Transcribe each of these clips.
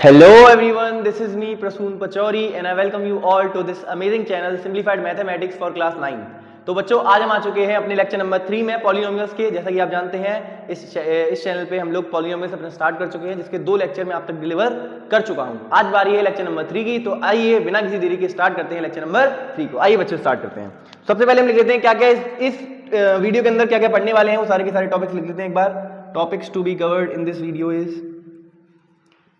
Hello everyone, this is me Prasoon Pachauri and I welcome you all to this amazing channel Simplified Mathematics for Class 9। तो बच्चों आज हम आ चुके हैं अपने लेक्चर नंबर 3 में पॉलिनोमियल्स के। जैसा कि आप जानते हैं इस चैनल पे हम लोग पॉलिनोमियल्स अपना स्टार्ट कर चुके हैं, जिसके 2 लेक्चर मैं आप तक डिलीवर कर चुका हूं। आज बारी है लेक्चर नंबर 3 की, तो आइए बिना किसी देरी के स्टार्ट करते हैं लेक्चर नंबर 3 को। आइए बच्चों स्टार्ट करते हैं। सबसे पहले हम लिख लेते हैं क्या क्या इस वीडियो के अंदर क्या क्या पढ़ने वाले हैं, वो सारे के सारे टॉपिक्स लिख लेते हैं एक बार। Topics to be covered in this video is,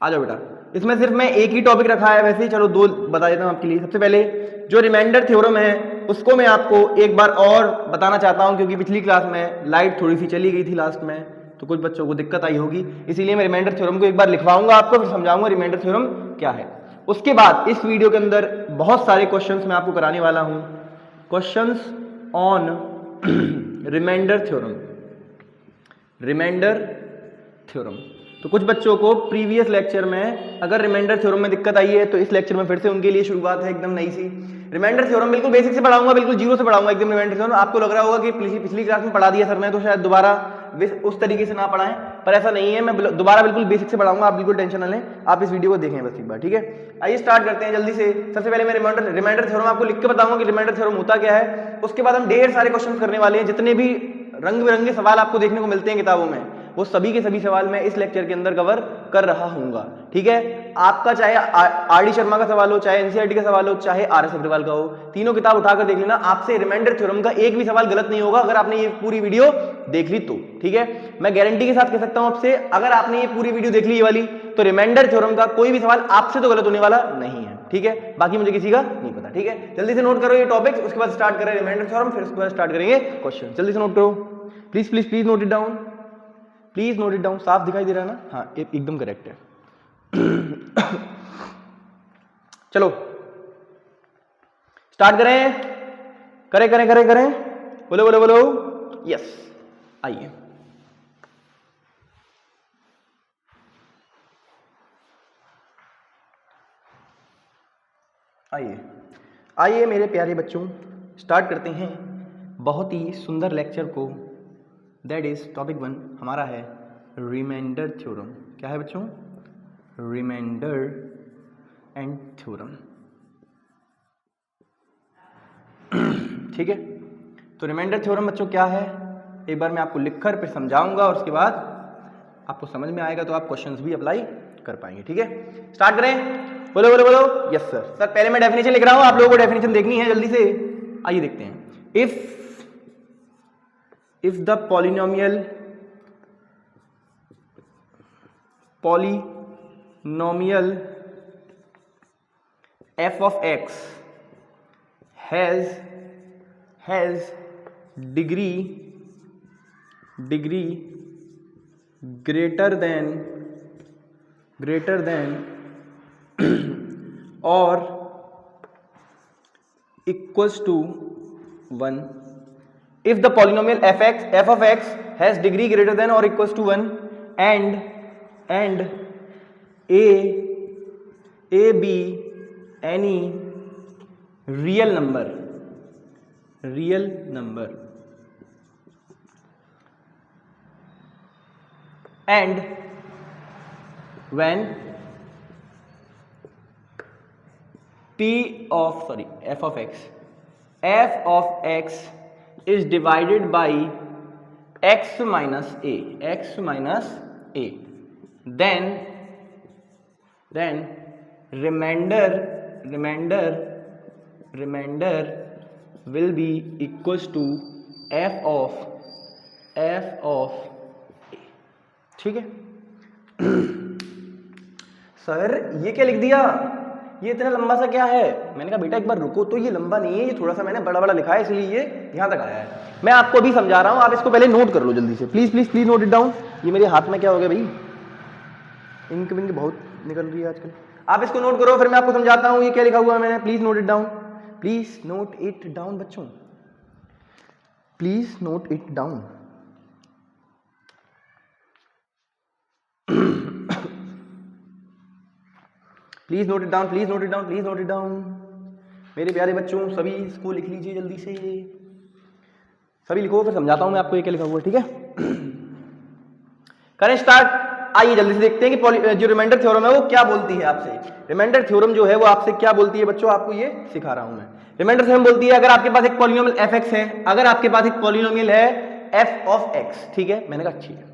आ जाओ बेटा। इसमें सिर्फ मैं एक ही टॉपिक रखा है, वैसे ही चलो 2 बता देता हूं आपके लिए। सबसे पहले जो रिमाइंडर थ्योरम है उसको मैं आपको एक बार और बताना चाहता हूं, क्योंकि पिछली क्लास में लाइट थोड़ी सी चली गई थी लास्ट में, तो कुछ बच्चों को दिक्कत आई होगी, इसीलिए मैं रिमाइंडर थ्योरम को एक बार लिखवाऊंगा आपको, फिर समझाऊंगा रिमाइंडर थ्योरम क्या है। उसके बाद इस वीडियो के अंदर बहुत सारे क्वेश्चंस मैं आपको कराने वाला हूं, questions on remainder theorem. Remainder theorem तो कुछ बच्चों को प्रीवियस लेक्चर में अगर रिमाइंडर थ्योरम में दिक्कत आई है तो इस लेक्चर में फिर से उनके लिए शुरुआत है एकदम नई सी। रिमाइंडर थ्योरम बिल्कुल बेसिक से पढ़ाऊंगा, बिल्कुल जीरो से पढ़ाऊंगा एकदम रिमाइंडर थ्योरम। आपको लग रहा होगा कि पिछली क्लास में पढ़ा दिया सर ने, तो शायद दोबारा उस तरीके से ना पढ़ाएं, पर ऐसा नहीं है। मैं दोबारा बिल्कुल बेसिक से पढ़ाऊंगा, आप बिल्कुल टेंशन ना लें। आप इस वीडियो को देखें बस एक बार, ठीक है। आइए स्टार्ट करते हैं जल्दी से। सबसे पहले मैं रिमाइंडर थ्योरम आपको लिख के बताऊंगा कि रिमाइंडर थ्योरम होता क्या है। उसके बाद हम ढेर सारे क्वेश्चन करने वाले हैं, जितने भी रंग बिरंगे सवाल आपको देखने को मिलते हैं किताबों में, वो सभी के सभी सवाल मैं इस लेक्चर के अंदर कवर कर रहा हूंगा, ठीक है। आपका चाहे आर.डी. शर्मा का सवाल हो, चाहे एनसीईआरटी का सवाल हो, चाहे आर.एस. अग्रवाल का हो, तीनों किताब उठाकर देख लेना। आपसे रिमाइंडर थ्योरम का एक भी सवाल गलत नहीं होगा अगर आपने ये पूरी वीडियो देख ली तो, ठीक है। मैं गारंटी के साथ कह सकता हूं आपसे, अगर आपने ये पूरी वीडियो देख ली ये वाली, तो रिमाइंडर थ्योरम का कोई भी सवाल आपसे तो गलत होने वाला नहीं है, ठीक है। बाकी मुझे किसी का नहीं पता, ठीक है। जल्दी से नोट करो ये टॉपिक्स, उसके बाद स्टार्ट करें रिमाइंडर थ्योरम, फिर उसके बाद स्टार्ट करेंगे क्वेश्चन। जल्दी से नोट करो, please please please note it down, please note it down. साफ दिखाई दे रहा है ना? हाँ एकदम करेक्ट है। चलो स्टार्ट करें, करें करें करें करें, बोलो बोलो बोलो यस। आइए आइए आइए मेरे प्यारे बच्चों, स्टार्ट करते हैं बहुत ही सुंदर लेक्चर को। दैट इज टॉपिक 1 हमारा है रिमाइंडर थ्योरम। क्या है बच्चों? रिमाइंडर एंड थ्योरम, ठीक है। तो रिमाइंडर थ्योरम बच्चों क्या है, एक बार मैं आपको लिखकर फिर समझाऊंगा, और उसके बाद आपको समझ में आएगा तो आप क्वेश्चंस भी अप्लाई कर पाएंगे, ठीक है। स्टार्ट करें, बोलो बोलो बोलो यस सर। सर पहले मैं डेफिनेशन लिख रहा हूं, आप लोगों को डेफिनेशन देखनी है जल्दी से। आइए देखते हैं। if the polynomial f of x has degree greater than or equals to 1, if the polynomial f of x has degree greater than or equals to 1 and a be any real number and when f of x is divided by x minus a, then remainder will be equals to f of a, ठीक है। Sir ये क्या लिख दिया, ये इतना लंबा सा क्या है? मैंने कहा बेटा एक बार रुको, तो ये लंबा नहीं है, ये थोड़ा सा मैंने बड़ा बड़ा लिखा है, इसलिए ये यहां तक आया है। मैं आपको अभी समझा रहा हूं, आप इसको पहले नोट कर लो जल्दी से, please please please note it down. ये मेरे हाथ में क्या हो गया भाई, इंक विंक बहुत निकल रही है आजकल। आप इसको नोट करो, फिर मैं आपको समझाता हूं ये क्या लिखा हुआ है मैंने। Please note it down, please note it down बच्चों, please note it down. Please note it down, please note it down, please note it down. मेरे प्यारे बच्चों सभी इसको लिख लीजिए जल्दी से, सभी लिखो, फिर समझाता हूं मैं आपको ये क्या लिखा हुआ है, ठीक है। करें स्टार्ट। आइए जल्दी से देखते हैं कि जो रिमाइंडर थ्योरम है वो क्या बोलती है आपसे। रिमाइंडर थ्योरम जो है वो आपसे क्या बोलती है बच्चों, आपको ये सिखा रहा हूं मैं। रिमाइंडर थ्योरम बोलती है अगर आपके पास एक पॉलिनोमियल fx है, अगर आपके पास एक पॉलिनोमियल है f ऑफ x, ठीक है, मैंने कहा ठीक है,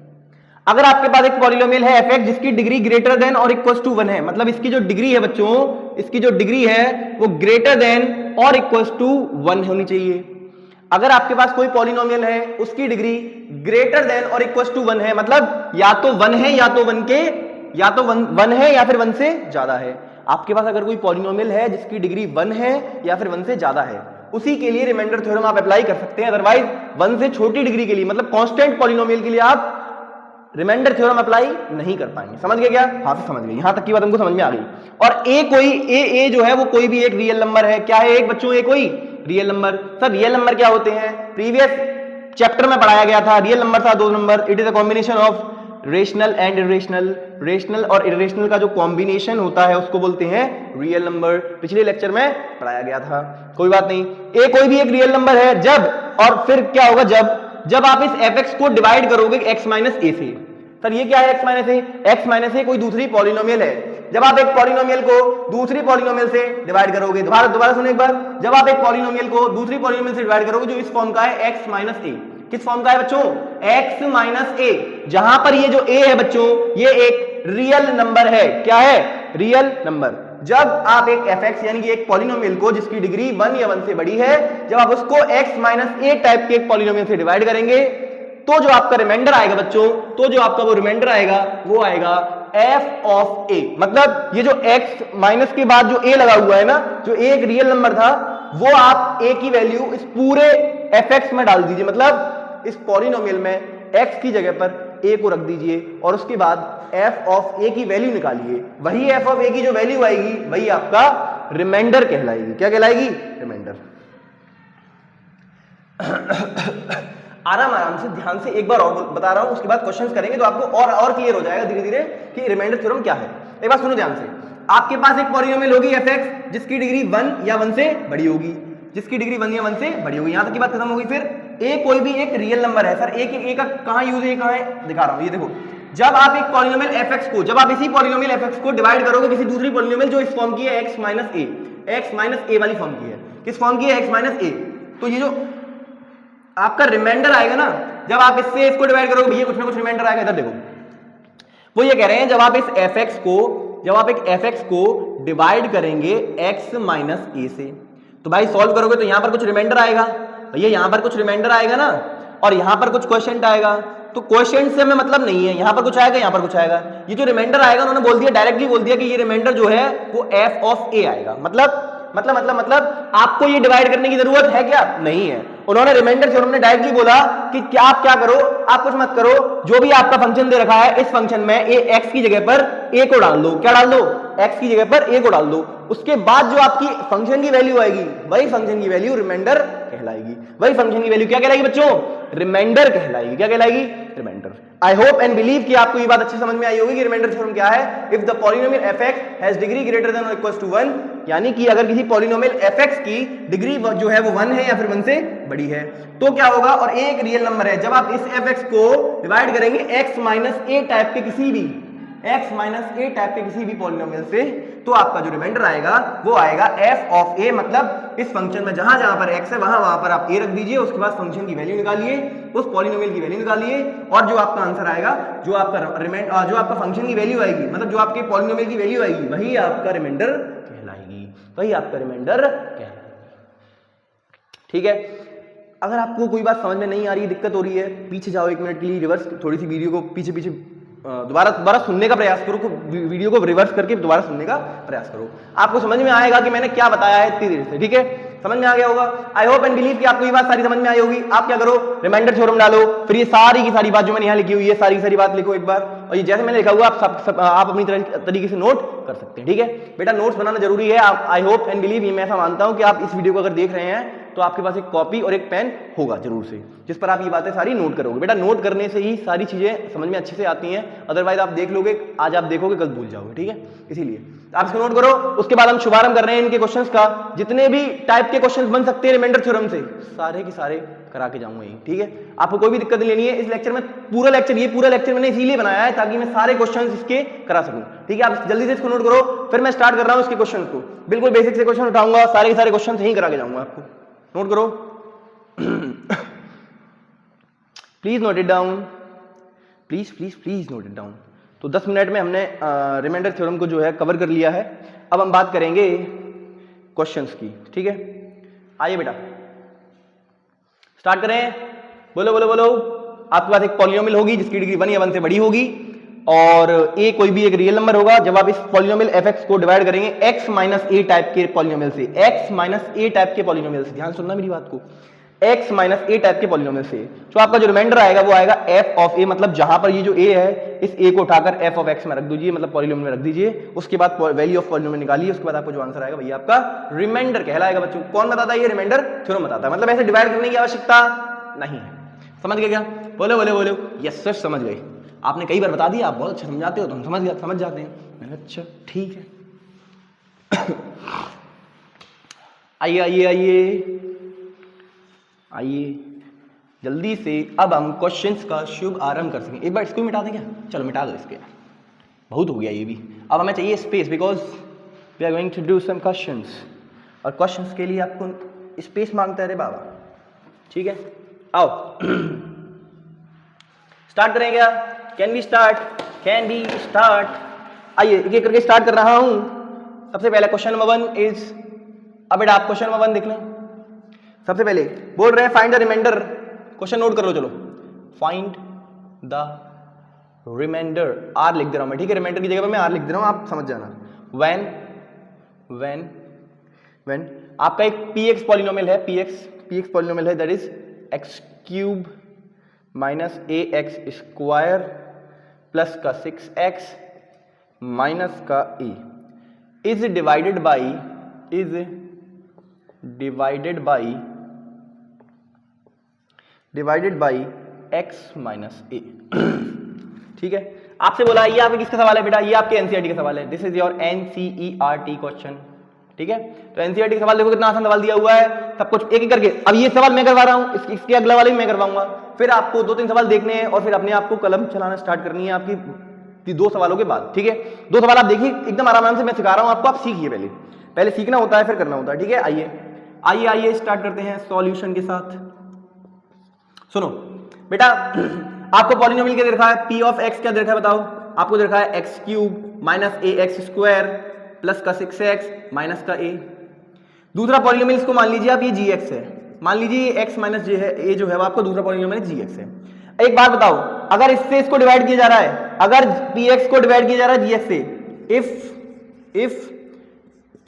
अगर आपके पास एक पॉलिनोमियल है fx जिसकी डिग्री ग्रेटर देन और इक्वल टू 1 है, मतलब इसकी जो डिग्री है बच्चों, इसकी जो डिग्री है वो ग्रेटर देन और इक्वल टू 1 होनी चाहिए। अगर आपके पास कोई पॉलिनोमियल है उसकी डिग्री ग्रेटर देन और इक्वल टू 1 है, मतलब या तो 1 है या तो 1 के या तो 1 है या फिर 1 से ज्यादा है। आपके पास अगर कोई पॉलिनोमियल है जिसकी डिग्री 1 है या फिर 1 से ज्यादा है, उसी के लिए रिमाइंडर थ्योरम आप अप्लाई कर सकते हैं। अदरवाइज 1 से छोटी डिग्री के लिए, मतलब कांस्टेंट पॉलिनोमियल के लिए आप रिमाइंडर थ्योरम अप्लाई नहीं कर पाएंगे। समझ गए क्या? हाँ से समझ गए, यहां तक की बात हमको समझ में आ गई। और ए जो है वो कोई भी एक रियल नंबर है। क्या है एक बच्चों? ए कोई real number. Sir real number क्या होते हैं? प्रीवियस चैप्टर में पढ़ाया गया था। रियल नंबर था 2 number. It is a combination of rational and irrational. Rational और इरेशनल का जो कॉम्बिनेशन होता है उसको बोलते हैं रियल नंबर। पिछले लेक्चर में पढ़ाया गया था, कोई बात नहीं। ए कोई भी एक रियल नंबर है जब, और फिर क्या होगा जब आप इस fx को डिवाइड करोगे x माइनस ए से। सर ये क्या है x माइनस ए? x माइनस ए कोई दूसरी पॉलिनोमियल है। जब आप एक पॉलिनोमियल को दूसरी पॉलिनोमियल से डिवाइड करोगे, दोबारा सुनो एक बार, जब आप एक पॉलिनोमियल को दूसरी पॉलिनोमियल से डिवाइड करोगे जो इस फॉर्म का है x माइनस ए। किस फॉर्म का है बच्चों? x माइनस ए। जहां पर ये जो a है बच्चों ये एक रियल नंबर है। क्या है? Real number. जब आप एक fx यानी कि एक पॉलिनोमियल को जिसकी डिग्री 1 या 1 से बड़ी है, जब आप उसको x माइनस ए टाइप के एक पॉलिनोमियल से डिवाइड करेंगे तो जो आपका रिमाइंडर आएगा बच्चों, तो जो आपका वो रिमाइंडर आएगा वो आएगा f ऑफ a। मतलब ये जो x माइनस के बाद जो a लगा हुआ है ना, जो a एक रियल नंबर था, वो आप a की वैल्यू इस पूरे fx में डाल दीजिए। मतलब इस पॉलिनोमियल में x की जगह पर a को रख दीजिए और उसके बाद f ऑफ a की वैल्यू निकालिए। वही f ऑफ a की जो वैल्यू आएगी वही आपका रिमाइंडर कहलाएगी। क्या कहलाएगी? रिमाइंडर। आराम से ध्यान से एक बार और बता रहा हूं, उसके बाद क्वेश्चंस करेंगे तो आपको और क्लियर हो जाएगा धीरे धीरे कि रिमाइंडर थ्योरम क्या है। एक बार सुनो ध्यान से। आपके पास एक पॉलिनोमियल होगी fx जिसकी डिग्री 1 या 1 से बड़ी होगी, जिसकी डिग्री 1 या 1 से बड़ी होगी। यहां तक की बात खत्म होगी। फिर a कोई भी एक रियल नंबर है। सर a का कहां यूज है, कहां है दिखा रहा हूं, ये देखो। जब आप एक पॉलिनोमियल fx को, जब आप इसी पॉलिनोमियल fx को डिवाइड करोगे किसी दूसरी पॉलिनोमियल जो इस फॉर्म की है x माइनस ए वाली फॉर्म की है। किस फॉर्म की है? x माइनस ए। तो ये जो आपका रिमाइंडर आएगा ना, जब आप इससे इसको डिवाइड करोगे भैया कुछ ना कुछ रिमाइंडर आएगा। इधर देखो, वो ये कह रहे हैं जब आप इस एक fx को डिवाइड करेंगे x माइनस ए से, तो भाई सॉल्व करोगे तो यहां पर कुछ रिमाइंडर आएगा भैया, यहां पर कुछ रिमाइंडर आएगा ना, और यहां पर कुछ क्वेश्चन आएगा। तो क्वेश्चन से हमें मतलब नहीं है, यहां पर कुछ आएगा यहां पर कुछ आएगा। ये जो रिमाइंडर आएगा उन्होंने बोल दिया, डायरेक्टली बोल दिया कि ये रिमाइंडर जो है वो f ऑफ a आएगा। मतलब आपको ये डिवाइड करने की जरूरत है क्या? नहीं है। उन्होंने रिमाइंडर थ्योरम ने डायरेक्टली बोला कि क्या आप क्या करो, आप कुछ मत करो, जो भी आपका फंक्शन दे रखा है इस फंक्शन में x की जगह पर a को डाल दो। क्या डाल दो? x की जगह पर a को डाल दो। उसके बाद जो आपकी फंक्शन की वैल्यू आएगी वही फंक्शन की वैल्यू रिमाइंडर कहलाएगी। वही फंक्शन की वैल्यू क्या कहलाएगी बच्चों? रिमाइंडर कहलाएगी। क्या कहलाएगी? Reminder. I hope and believe कि आपको ये बात अच्छी समझ में आई होगी कि रिमाइंडर थ्योरम क्या है। If the polynomial fx has degree greater than और इक्वल टू 1, यानी कि अगर किसी पॉलिनोमियल fx की डिग्री जो है वो 1 है या फिर 1 से बड़ी है तो क्या होगा, और a एक रियल नंबर है, जब आप इस fx को डिवाइड करेंगे x माइनस ए टाइप के किसी भी पॉलिनोमियल से, तो आपका जो रिमाइंडर आएगा वो आएगा f ऑफ a। मतलब इस फंक्शन में जहां जहां पर x है वहां पर आप a रख दीजिए, उसके बाद फंक्शन की वैल्यू निकालिए, उस पॉलिनोमियल की वैल्यू निकालिए, और जो आपका आंसर आएगा, जो आपका फंक्शन की वैल्यू आएगी, मतलब जो आपके पॉलिनोमियल की वैल्यू आएगी वही आपका रिमाइंडर कहलाएगी। वही आपका रिमाइंडर कहलाएगी। ठीक है। अगर आपको कोई बात समझ में नहीं आ रही है, दिक्कत हो रही है, पीछे जाओ 1 मिनट के लिए, रिवर्स थोड़ी सी वीडियो को पीछे दोबारा सुनने का प्रयास करो, वीडियो को रिवर्स करके दोबारा सुनने का प्रयास करो। आपको समझ में आएगा कि मैंने क्या बताया है इतनी देर से। ठीक है, समझ में आ गया होगा। आई होप एंड बिलीव कि आपको ये बात सारी समझ में आई होगी। आप क्या करो, रिमाइंडर थ्योरम डालो, फिर ये सारी की सारी बात जो मैंने यहाँ लिखी हुई है सारी की सारी बात लिखो एक बार, और ये जैसे मैंने लिखा हुआ आप अपनी तरीके से नोट कर सकते हैं। ठीक है बेटा, नोट्स बनाना जरूरी है। आई होप एंड बिलीव, ये मैं ऐसा मानता हूँ कि आप इस वीडियो को अगर देख रहे हैं तो आपके पास एक कॉपी और एक पेन होगा जरूर से, जिस पर आप ये बातें सारी नोट करोगे। बेटा नोट करने से ही सारी चीजें समझ में अच्छे से आती हैं, अदरवाइज आप देख लोगे, आज आप देखोगे कल भूल जाओगे, ठीक है। इसीलिए आप इसको नोट करो। उसके बाद हम शुभारंभ कर रहे हैं इनके क्वेश्चंस का। जितने भी टाइप के क्वेश्चंस बन सकते हैं रिमाइंडर थ्योरम से, सारे के सारे करा के जाऊंगा यही, ठीक है। आपको कोई भी दिक्कत नहीं लेनी है इस लेक्चर में। पूरा लेक्चर मैंने इसीलिए बनाया है ताकि मैं सारे क्वेश्चंस इसके करा सकूं, ठीक है। आप जल्दी से इसको नोट करो, फिर मैं स्टार्ट कर रहा हूं इसके क्वेश्चन को। बिल्कुल बेसिक से क्वेश्चन उठाऊंगा, सारे के सारे क्वेश्चन यहीं करा के जाऊंगा आपको। नोट करो please note it down, please please please note it down. तो 10 मिनट में हमने रिमाइंडर थ्योरम को जो है कवर कर लिया है। अब हम बात करेंगे क्वेश्चंस की, ठीक है। आइए बेटा स्टार्ट करें। बोलो बोलो बोलो। आपके पास एक पॉलिनोमियल होगी जिसकी डिग्री 1 या 1 से बड़ी होगी, और a कोई भी एक रियल नंबर होगा। जब आप इस पॉलिनोमियल fx को डिवाइड करेंगे x माइनस a टाइप के पॉलिनोमियल से, x माइनस a टाइप के पॉलिनोमियल से, ध्यान सुनना मेरी बात को, x माइनस a टाइप के पॉलिनोमियल से, तो आपका जो रिमाइंडर आएगा वो आएगा f ऑफ a। मतलब जहां पर ये जो a है, इस a को उठाकर f ऑफ x में रख दीजिए, मतलब पॉलिनोमियल में रख दीजिए। उसके बाद वैल्यू ऑफ पॉलिनोमियल निकालिए, उसके बाद आपको जो आंसर आएगा भैया आपका रिमाइंडर कहलाएगा। बच्चों कौन बताता है? ये रिमाइंडर थ्योरम बताता है। मतलब ऐसे डिवाइड करने की आवश्यकता नहीं है। समझ गए क्या? बोलो बोलो बोलो। यस सर समझ गए। आपने कई बार बता दिया, आप बहुत अच्छा समझाते हो तो हम समझ जाते हैं। मैंने अच्छा ठीक है। आइए आइए आइए आइए जल्दी से अब हम क्वेश्चंस का शुभ आरंभ कर सकें। एक बार इसको मिटा दें क्या? चलो मिटा दो इसके, बहुत हो गया ये भी। अब हमें चाहिए space, because we are going to do some questions, और क्वेश्चंस के लिए आपको स्पेस मांगता है रे बाबा, ठीक है। आओ स्टार्ट करें क्या? Can we start? Can we start? आइए एक एक करके स्टार्ट कर रहा हूं। सबसे पहले क्वेश्चन नंबर 1 इज, अब बेटा आप क्वेश्चन नंबर 1 देख लें। सबसे पहले बोल रहे हैं find the remainder. Question note कर लो, चलो। फाइंड द रिमाइंडर, आर लिख दे रहा हूं मैं, ठीक है। रिमाइंडर की जगह पर मैं आर लिख दे रहा हूं, आप समझ जाना। व्हेन आपका एक px पॉलिनोमियल है, px पॉलिनोमियल है, that is x cube minus ax square plus का 6x माइनस का a is divided by x minus a, ठीक है। आपसे बोला ये आपके किसका सवाल है बेटा? ये आपके एनसीईआरटी का सवाल है। This is your NCERT question, ठीक है। तो एनसीईआरटी का सवाल देखो कितना आसान सवाल दिया हुआ है, सब कुछ एक एक करके। अब ये सवाल मैं करवा रहा हूं, इसके अगला वाले भी मैं करवाऊंगा। फिर आपको 2-3 सवाल देखने हैं और फिर अपने आप को कलम चलाना स्टार्ट करनी है आपकी 2 सवालों के बाद, ठीक है। 2 सवाल आप देखिए एकदम आराम से मैं सिखा रहा हूं आपको, आप सीखिए। पहले सीखना होता है फिर करना होता है, ठीक है। आइए स्टार्ट करते हैं सॉल्यूशन के साथ। सुनो बेटा, आपको पॉलिनोमियल क्या दे रखा है? p ऑफ x क्या दे रखा है बताओ? आपको दे रखा है x cube minus ax square plus का 6x माइनस का a। दूसरा पॉलिनोमियल इसको मान लीजिए आप ये gx है, मान लीजिए ये x माइनस j है, a जो है वो आपका दूसरा पॉलिनोमियल gx है। एक बात बताओ, अगर इससे इसको डिवाइड किया जा रहा है, अगर px को डिवाइड किया जा रहा है gx से, if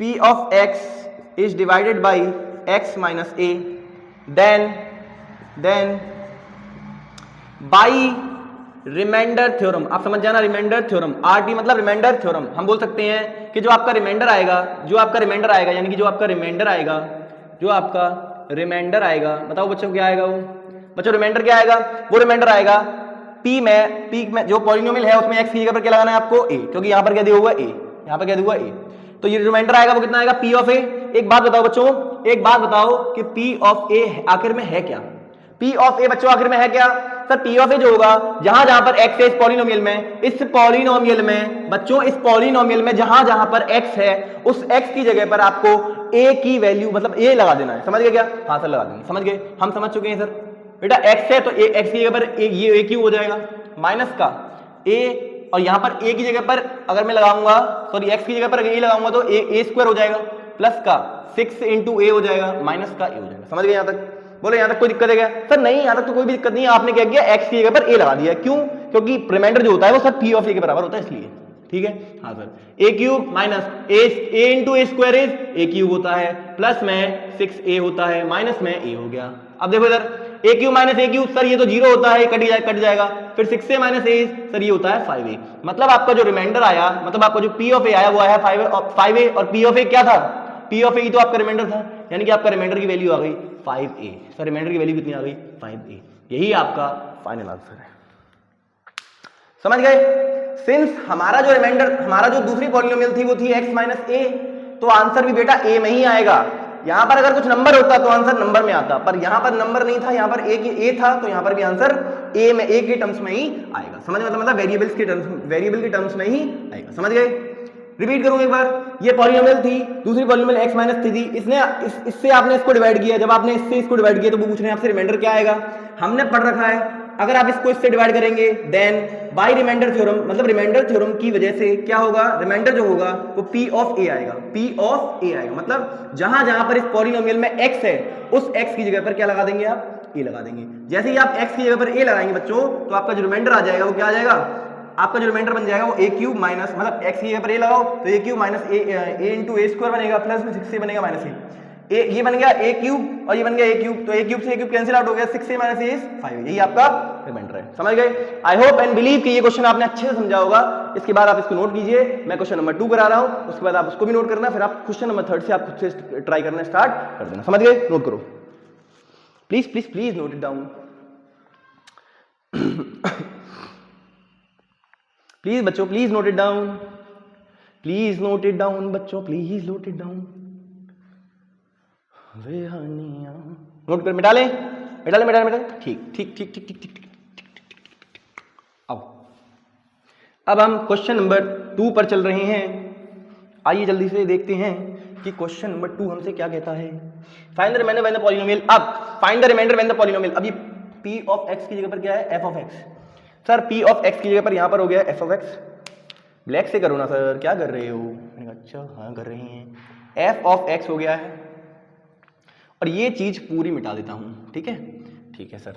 p of x is divided by x minus a, then by remainder theorem, आप समझ जाना, रिमाइंडर थ्योरम, आरटी मतलब रिमाइंडर थ्योरम। हम बोल सकते हैं कि जो आपका रिमाइंडर आएगा यानी कि जो आपका रिमाइंडर आएगा, बताओ बच्चों क्या आएगा? वो बच्चों रिमाइंडर क्या आएगा? वो रिमाइंडर आएगा p में जो पॉलिनोमियल है उसमें x की जगह पर क्या लगाना है आपको? a, क्योंकि यहां पर क्या दिया हुआ है? a, यहां पर क्या दिया हुआ है? a। तो ये रिमाइंडर आएगा वो कितना आएगा? p of a। एक बात बताओ बच्चों, एक बात बताओ कि p ऑफ a आखिर में है क्या? p ऑफ a बच्चों आखिर में है क्या? सर p ऑफ a जो होगा, जहां पर x है इस पॉलिनोमियल में, इस पॉलिनोमियल में बच्चों, इस पॉलिनोमियल में जहां पर x है, उस x की जगह पर आपको a की वैल्यू मतलब a लगा देना है। समझ गए क्या? हाँ सर लगा देंगे, समझ गए, हम समझ चुके हैं सर। बेटा x है तो x की जगह पर ये a क्यूब हो जाएगा माइनस का a, और यहां पर a की जगह पर अगर मैं लगाऊंगा, सॉरी x की जगह पर a लगाऊंगा तो a स्क्वायर हो जाएगा प्लस का 6 इंटू a हो जाएगा माइनस का a हो जाएगा। समझ गए यहां तक? बोले यहां तक कोई दिक्कत है क्या? सर नहीं, यहां तक तो कोई भी दिक्कत नहीं है। आपने क्या किया? x की जगह पर a लगा दिया। क्यों? क्योंकि रिमाइंडर जो होता है वो सर p ऑफ a के बराबर होता है, इसलिए, ठीक है। हाँ sir, a cube minus a into a square is a cube होता है, प्लस में 6a होता है, माइनस में a हो गया। अब देखो इधर a cube minus a cube, sir ये तो 0 होता है, कट जाएगा। फिर 6a माइनस a, सर ये होता है 5a। मतलब आपका जो रिमाइंडर आया, मतलब आपका जो p ऑफ a आया वो आया 5a, और p ऑफ a क्या था? p ऑफ a ही तो आपका रिमाइंडर था, यानी कि आपका रिमाइंडर की वैल्यू आ गई 5a। सर रिमाइंडर की वैल्यू कितनी आ गई 5a। यही आपका फाइनल आंसर है। समझ गए? सिंस हमारा जो रिमाइंडर, हमारा जो दूसरी पॉलिनोमियल थी वो थी x माइनस ए, तो आंसर भी बेटा a में ही आएगा। यहां पर अगर कुछ नंबर होता तो आंसर नंबर में आता, पर यहां पर नंबर नहीं था, यहां पर a था, तो यहां पर भी आंसर a में, a के टर्म्स में ही आएगा। समझ में? मतलब वेरिएबल्स के टर्म्स, वेरिएबल के टर्म्स में ही आएगा। समझ गए? रिपीट करूं एक बार, ये पॉलिनोमियल थी, दूसरी पॉलिनोमियल x माइनस थी, इसने इससे आपने इसको डिवाइड किया, जब आपने इससे इसको डिवाइड किया तो वो पूछ रहे हैं आपसे रिमाइंडर क्या आएगा। हमने पढ़ रखा है अगर आप इसको इससे डिवाइड करेंगे देन बाय रिमाइंडर थ्योरम, मतलब रिमाइंडर थ्योरम की वजह से क्या होगा, रिमाइंडर जो होगा वो p ऑफ a आएगा, p ऑफ a आएगा। मतलब जहां जहां पर इस पॉलिनोमियल में x है उस x की जगह पर क्या लगा देंगे आप, a लगा देंगे। जैसे ही आप x की जगह पर a लगाएंगे बच्चों, तो आपका जो रिमाइंडर आ जाएगा वो क्या आ जाएगा, आपका जो रिमाइंडर बन जाएगा वो a क्यूब माइनस, मतलब x की जगह पर a लगाओ तो a cube minus a into a square बनेगा, प्लस में 6a बनेगा माइनस a, ये बन गया a क्यूब और ये बन गया a क्यूब, तो a क्यूब से a क्यूब कैंसिल आउट हो गया, 6a माइनस a इज 5। यही आपका रिमाइंडर है। समझ गए? आई होप एंड बिलीव कि ये क्वेश्चन आपने अच्छे से समझा होगा। इसके बाद आप इसको नोट कीजिए, मैं क्वेश्चन नंबर 2 करा रहा हूं, उसके बाद आप उसको भी नोट करना, फिर आप क्वेश्चन नंबर 3 से आप खुद से ट्राई करना स्टार्ट कर देना। समझ गए? नोट करो please please please, note it down please बच्चों, please note it down, please note it down बच्चों, please note it down. Note कर, मिटा ले, मिटा ले, मिटा ले, ठीक ठीक ठीक ठीक ठीक ठीक। आओ अब हम क्वेश्चन नंबर 2 पर चल रहे हैं। आइए जल्दी से देखते हैं कि क्वेश्चन नंबर 2 हमसे क्या कहता है। Find the remainder when the polynomial, अब find the remainder when the polynomial, अब ये p ऑफ x की जगह पर क्या है, f of x। Sir p of x की जगह पर यहां पर हो गया f ऑफ x। ब्लैक से करो ना सर, क्या कर रहे हो? मैंने कहा अच्छा हाँ कर रही हैं। f ऑफ x हो गया है और ये चीज पूरी मिटा देता हूं, ठीक है? ठीक है सर,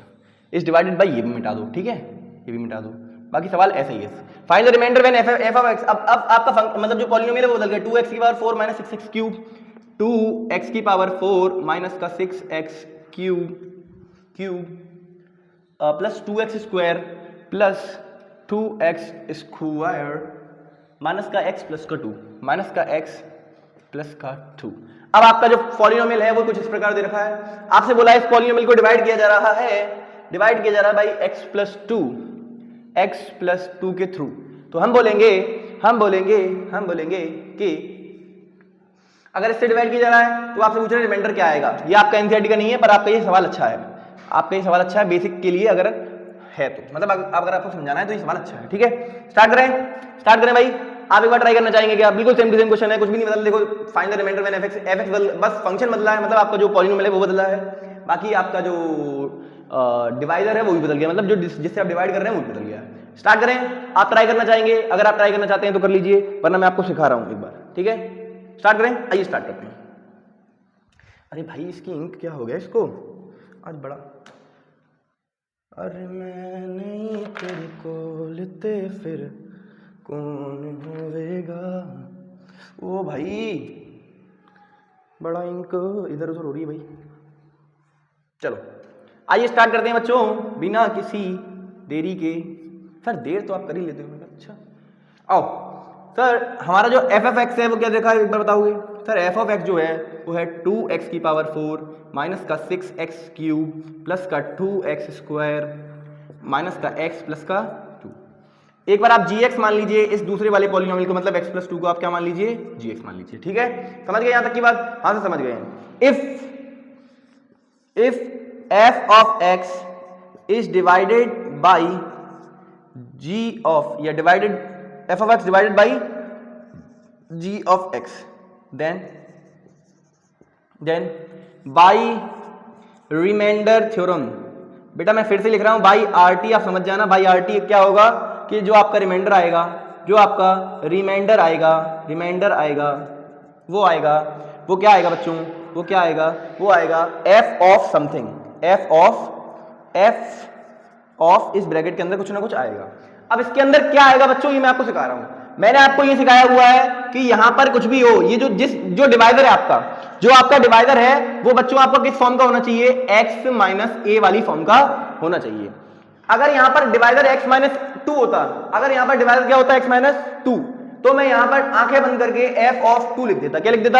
इस डिवाइडेड बाय ये भी मिटा दो, ठीक है? ये भी मिटा दो, बाकी सवाल ऐसे ही है। Find the remainder when f of x। अब आपका मतलब जो पॉलिनोमियल है वो बदल गया, 2x की power 4 minus 6x cube, 2x की पावर 4 माइनस का 6x cube plus 2x square plus 2x square minus का x प्लस का 2, माइनस का x प्लस का 2। अब आपका जो पॉलिनोमियल है वो कुछ इस प्रकार दे रखा है, आपसे बोला है इस पॉलिनोमियल को डिवाइड किया जा रहा है, डिवाइड किया जा रहा है बाई x प्लस 2 के थ्रू। तो हम बोलेंगे कि अगर इससे डिवाइड किया जा रहा है तो आपसे पूछ रहे हैं रिमाइंडर क्या आएगा। ये आपका एनसीईआरटी का नहीं है, पर आपका ये सवाल अच्छा है, आपका ये सवाल अच्छा है बेसिक के लिए अगर है तो, मतलब अगर आपको समझाना है तो ये सवाल अच्छा है, ठीक है? स्टार्ट करें भाई। आप एक बार ट्राई करना चाहेंगे क्या? बिल्कुल सेम टू सेम क्वेश्चन है, कुछ भी नहीं बदला। देखो find the remainder when f(x) बस फंक्शन बदला है, मतलब आपका जो पॉलिनोमियल है वो बदला है, बाकी आपका जो डिवाइडर है वो भी बदल गया, मतलब जो जिससे आप डिवाइड कर रहे हैं वो भी बदल गया है। स्टार्ट करें, आप ट्राई करना चाहेंगे, अगर आप ट्राई करना चाहते हैं तो कर लीजिए, वरना मैं आपको सिखा रहा हूं एक बार, ठीक है? स्टार्ट करें, आइए स्टार्ट करते हैं। अरे भाई इसकी इंक क्या हो गया इसको आज बड़ा, अरे मैं नहीं तेरे को लेते फिर कौन होवेगा, ओ भाई बड़ा इंक इधर उधर हो रही है भाई। चलो आइए स्टार्ट करते हैं बच्चों बिना किसी देरी के। सर देर तो आप कर ही लेते हो। अच्छा आओ सर, हमारा जो f ऑफ x है वो क्या देखा है एक बार बताओगे? सर f ऑफ x जो है वो है 2x की पावर 4 माइनस का 6x क्यूब प्लस का 2x स्क्वायर माइनस का x प्लस का 2। एक बार आप gx मान लीजिए इस दूसरे वाले पॉलिनोमियल को, मतलब x प्लस 2 को आप क्या मान लीजिए? gx मान लीजिए, ठीक है? समझ गए यहां तक की बात? हाँ से समझ गए हैं। If f of x is divided by g of या divided f of x divided by g of x then by remainder theorem। बेटा मैं फिर से लिख रहा हूं बाई RT, आप समझ जाना। बाई RT क्या होगा कि जो आपका रिमाइंडर आएगा, जो आपका रिमाइंडर आएगा वो क्या आएगा बच्चों? वो क्या आएगा? वो आएगा f of something, f of इस ब्रैकेट के अंदर कुछ ना कुछ आएगा। अब इसके अंदर क्या आएगा बच्चों ये मैं आपको सिखा रहा हूं। मैंने आपको ये सिखाया हुआ है कि यहां पर कुछ भी हो, ये जो डिवाइडर है आपका, जो आपका डिवाइडर है वो बच्चों आपका किस फॉर्म का होना चाहिए? x माइनस a वाली फॉर्म का होना चाहिए। अगर यहां पर डिवाइडर x माइनस 2 होता, अगर यहां पर डिवाइडर क्या होता? x माइनस 2, तो मैं यहां पर आंखें बंद करके f ऑफ 2 लिख देता। क्या लिख देता?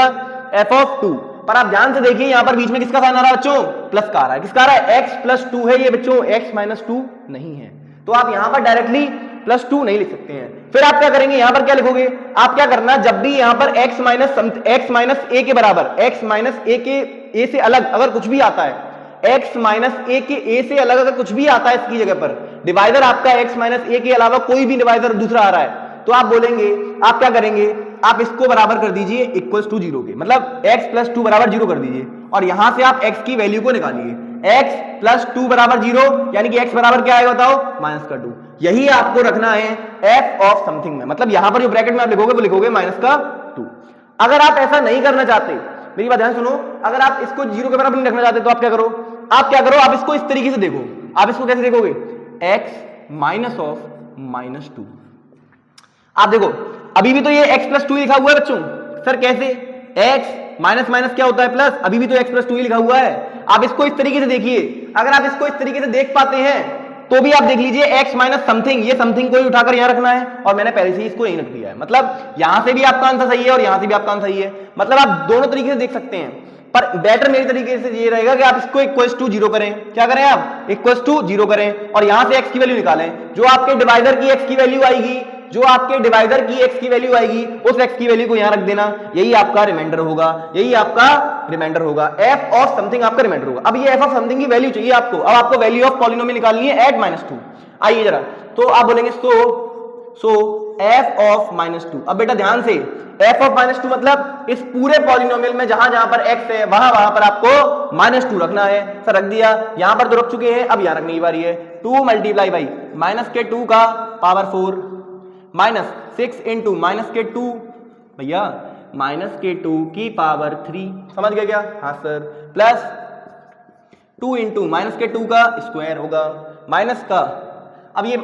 f of 2। पर आप ध्यान से देखिए यहां पर बीच में किसका साइन आ रहा है बच्चों, प्लस का आ रहा है। किसका आ रहा है, x प्लस 2 है ये बच्चों, x माइनस 2 नहीं है। तो आप यहां पर डायरेक्टली प्लस 2 नहीं लिख सकते हैं। फिर आप क्या करेंगे, यहां पर क्या लिखोगे, आप क्या करना, जब भी यहां पर x माइनस a के बराबर, x माइनस a के a से अलग अगर कुछ भी आता है, x माइनस a के a से अलग अगर कुछ भी आता है इसकी जगह पर, डिवाइजर आपका x माइनस a के अलावा कोई भी डिवाइजर दूसरा आ रहा है, तो आप बोलेंगे, आप क्या करेंगे, आप इसको बराबर कर दीजिए इक्वल्स टू 0 के, मतलब x प्लस 2 बराबर 0 कर दीजिए और यहां से आप x की वैल्यू को निकालिए। x प्लस 2 बराबर 0 यानी कि x बराबर क्या आएगा बताओ, माइनस का 2। यही आपको रखना है f ऑफ समथिंग में, मतलब यहां पर जो ब्रैकेट में आप लिखोगे वो लिखोगे माइनस का 2। अगर आप ऐसा नहीं करना चाहते, मेरी बात ध्यान सुनो, अगर आप इसको 0 के बराबर नहीं रखना चाहते तो आप क्या करो, आप इसको इस तरीके से देखो। आप इसको कैसे देखोगे, x माइनस ऑफ माइनस 2। आप देखो अभी भी तो ये x प्लस 2 लिखा हुआ है बच्चों, सर कैसे, x माइनस माइनस क्या होता है प्लस, अभी भी तो x प्लस 2 लिखा हुआ है। आप इसको इस तरीके से देखिए, अगर आप इसको इस तरीके से देख पाते हैं तो भी आप देख लीजिए x माइनस समथिंग, ये समथिंग को ही उठाकर यहां रखना है और मैंने पहले से ही इसको यहीं रख दिया है, मतलब यहां से भी आपका आंसर सही है और यहां से भी आपका आंसर सही है, मतलब आप दोनों तरीके से देख सकते हैं। पर बेटर मेरी तरीके से ये रहेगा कि आप इसको इक्वल्स टू 0 करें, क्या करें आप, इक्वल्स टू 0 करें और यहां से x की वैल्यू निकालें, जो आपके डिवाइजर की x की वैल्यू आएगी, जो आपके डिवाइजर की x की वैल्यू आएगी उस x की वैल्यू को यहां रख देना, यही आपका रिमाइंडर होगा, यही आपका रिमाइंडर होगा, f ऑफ समथिंग आपका रिमाइंडर होगा। अब ये f ऑफ समथिंग की वैल्यू चाहिए आपको, अब आपको वैल्यू ऑफ पॉलिनोमियल निकालनी है एट माइनस 2। आइए जरा, तो आप बोलेंगे सो f ऑफ माइनस 2। अब बेटा ध्यान से, f ऑफ माइनस 2 मतलब इस पूरे पॉलिनोमियल में जहां जहां पर x है वहां पर आपको माइनस 2 रखना है। सर रख दिया, यहां पर तो रख चुके हैं, अब यहां रखने की बारी है। 2 मल्टीप्लाई बाई माइनस के 2 का पावर 4 माइनस 6 इंटू माइनस के 2, भैया माइनस के 2 की पावर 3, समझ गए क्या, हाँ सर, प्लस 2 इंटू माइनस के 2 का स्क्वायर होगा, माइनस का, अब ये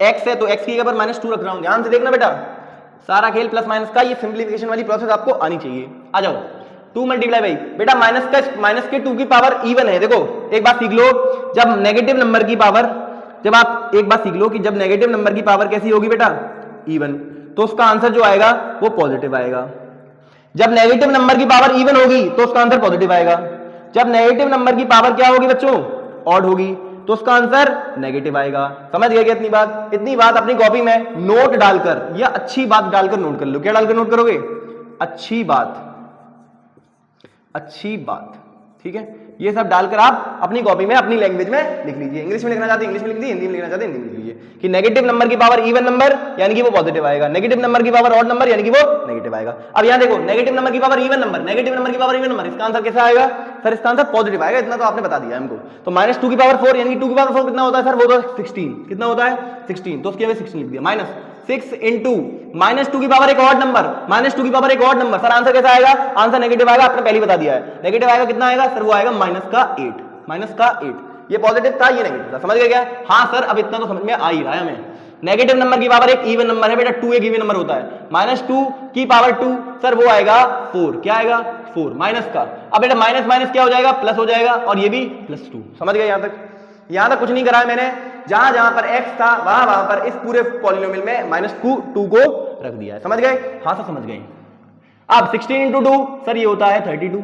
x है तो x की जगह पर माइनस 2 रख रहा हूं, ध्यान से देखना बेटा, सारा खेल प्लस माइनस का, ये सिंप्लीफिकेशन वाली प्रोसेस आपको आनी चाहिए। आ जाओ, 2 मल्टीप्लाई बाई बेटा माइनस के 2 की पावर इवन है। देखो एक बात सीख लो, जब नेगेटिव नंबर की पावर, जब आप एक बात सीख लो कि जब नेगेटिव नंबर की पावर कैसी होगी बेटा, इवन, तो उसका आंसर जो आएगा वो पॉजिटिव आएगा। जब नेगेटिव नंबर की पावर इवन होगी तो उसका आंसर पॉजिटिव आएगा। जब नेगेटिव नंबर की पावर क्या होगी बच्चों, ऑड होगी, तो उसका आंसर नेगेटिव आएगा। समझ गए क्या इतनी बात, इतनी बात अपनी कॉपी में नोट डालकर या अच्छी बात डालकर नोट कर लो। क्या डालकर नोट करोगे, अच्छी बात, अच्छी बात, ठीक है, ये सब डालकर आप अपनी कॉपी में अपनी लैंग्वेज में लिख लीजिए। इंग्लिश में लिखना चाहते हैं इंग्लिश में लिख दीजिए, हिंदी में लिखना चाहते हैं हिंदी में लिख लीजिए कि नेगेटिव नंबर की पावर इवन नंबर यानी कि वो पॉजिटिव आएगा, नेगेटिव नंबर की पावर ऑड नंबर यानी कि वो नेगेटिव आएगा। अब यहां देखो, नेगेटिव नंबर की power even number, negative number की पावर इवन नंबर, इसका आंसर कैसा आएगा सर, इसका आंसर पॉजिटिव आएगा, इतना तो आपने बता दिया हमको। तो माइनस 2 की पावर 4 यानी कि 2 की पावर 4 कितना होता है सर, वो तो 16, कितना होता है 16, तो उसकी वजह 16 लिख दिया, माइनस 6 इंटू माइनस 2 की पावर एक ऑड नंबर, माइनस 2 की पावर एक ऑड नंबर, सर आंसर कैसा आएगा, आंसर नेगेटिव आएगा, आपने पहले बता दिया है। नेगेटिव आएगा, कितना आएगा सर, वो आएगा माइनस का 8, माइनस का 8। ये पॉजिटिव था, ये नेगेटिव था, समझ गए क्या, हाँ सर अब इतना तो समझ में आ ही रहा है हमें। नेगेटिव नंबर की पावर एक इवन नंबर है बेटा, 2 एक इवन नंबर होता है, माइनस 2 की पावर 2 सर वो आएगा 4, क्या आएगा 4 माइनस का। अब बेटा माइनस माइनस क्या हो जाएगा, प्लस हो जाएगा, और ये भी प्लस 2, समझ गए यहां तक, यहां तक कुछ नहीं करा है मैंने, जहां जहां पर x था वहां पर इस पूरे पॉलिनोमियल में माइनस 2 को रख दिया है, समझ गए, हाँ सर समझ गए। अब 16 इंटू 2 सर ये होता है 32।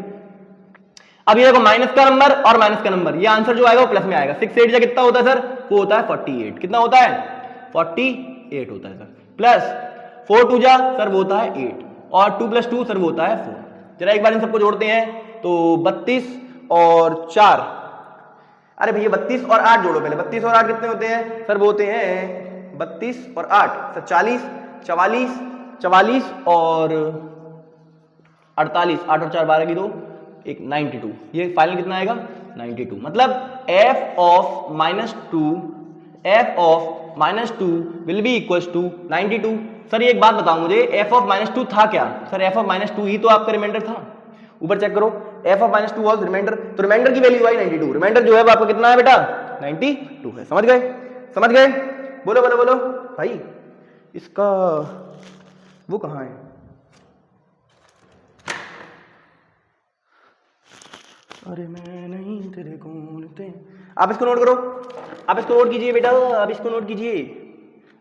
अब ये देखो माइनस का नंबर और माइनस का नंबर, ये आंसर जो आएगा वो प्लस में आएगा। 6 8 कितना होता है सर, वो होता है 48, कितना होता है 48 होता है सर, प्लस 4 2 जा सर वो होता है 8 और 2 + 2 सर वो होता है 4। जरा एक बार इन सबको जोड़ते हैं तो 32 और 4, अरे भैया 32 और 8 जोड़ो पहले, 32 और 8 कितने होते हैं सर, वो होते हैं 32 और 8 सर 40, 44 और 48, 8 और 4 12 की 2 एक 92, ये फाइनल कितना आएगा 92। मतलब f of minus 2 will be equals to 92। Sir ये एक बात बताओ मुझे, f ऑफ माइनस 2 था क्या सर, f ऑफ माइनस 2 ही तो आपका रिमाइंडर था, ऊपर चेक करो, f of minus 2 was remainder, तो रिमाइंडर की वैल्यू आई 92, रिमाइंडर जो है वो आपका कितना है बेटा 92 है, समझ गए, समझ गए, बोलो बोलो बोलो भाई, इसका वो कहाँ है, अरे मैं नहीं तेरे कौन थे, आप इसको नोट करो, आप इसको नोट कीजिए बेटा, आप इसको नोट कीजिए,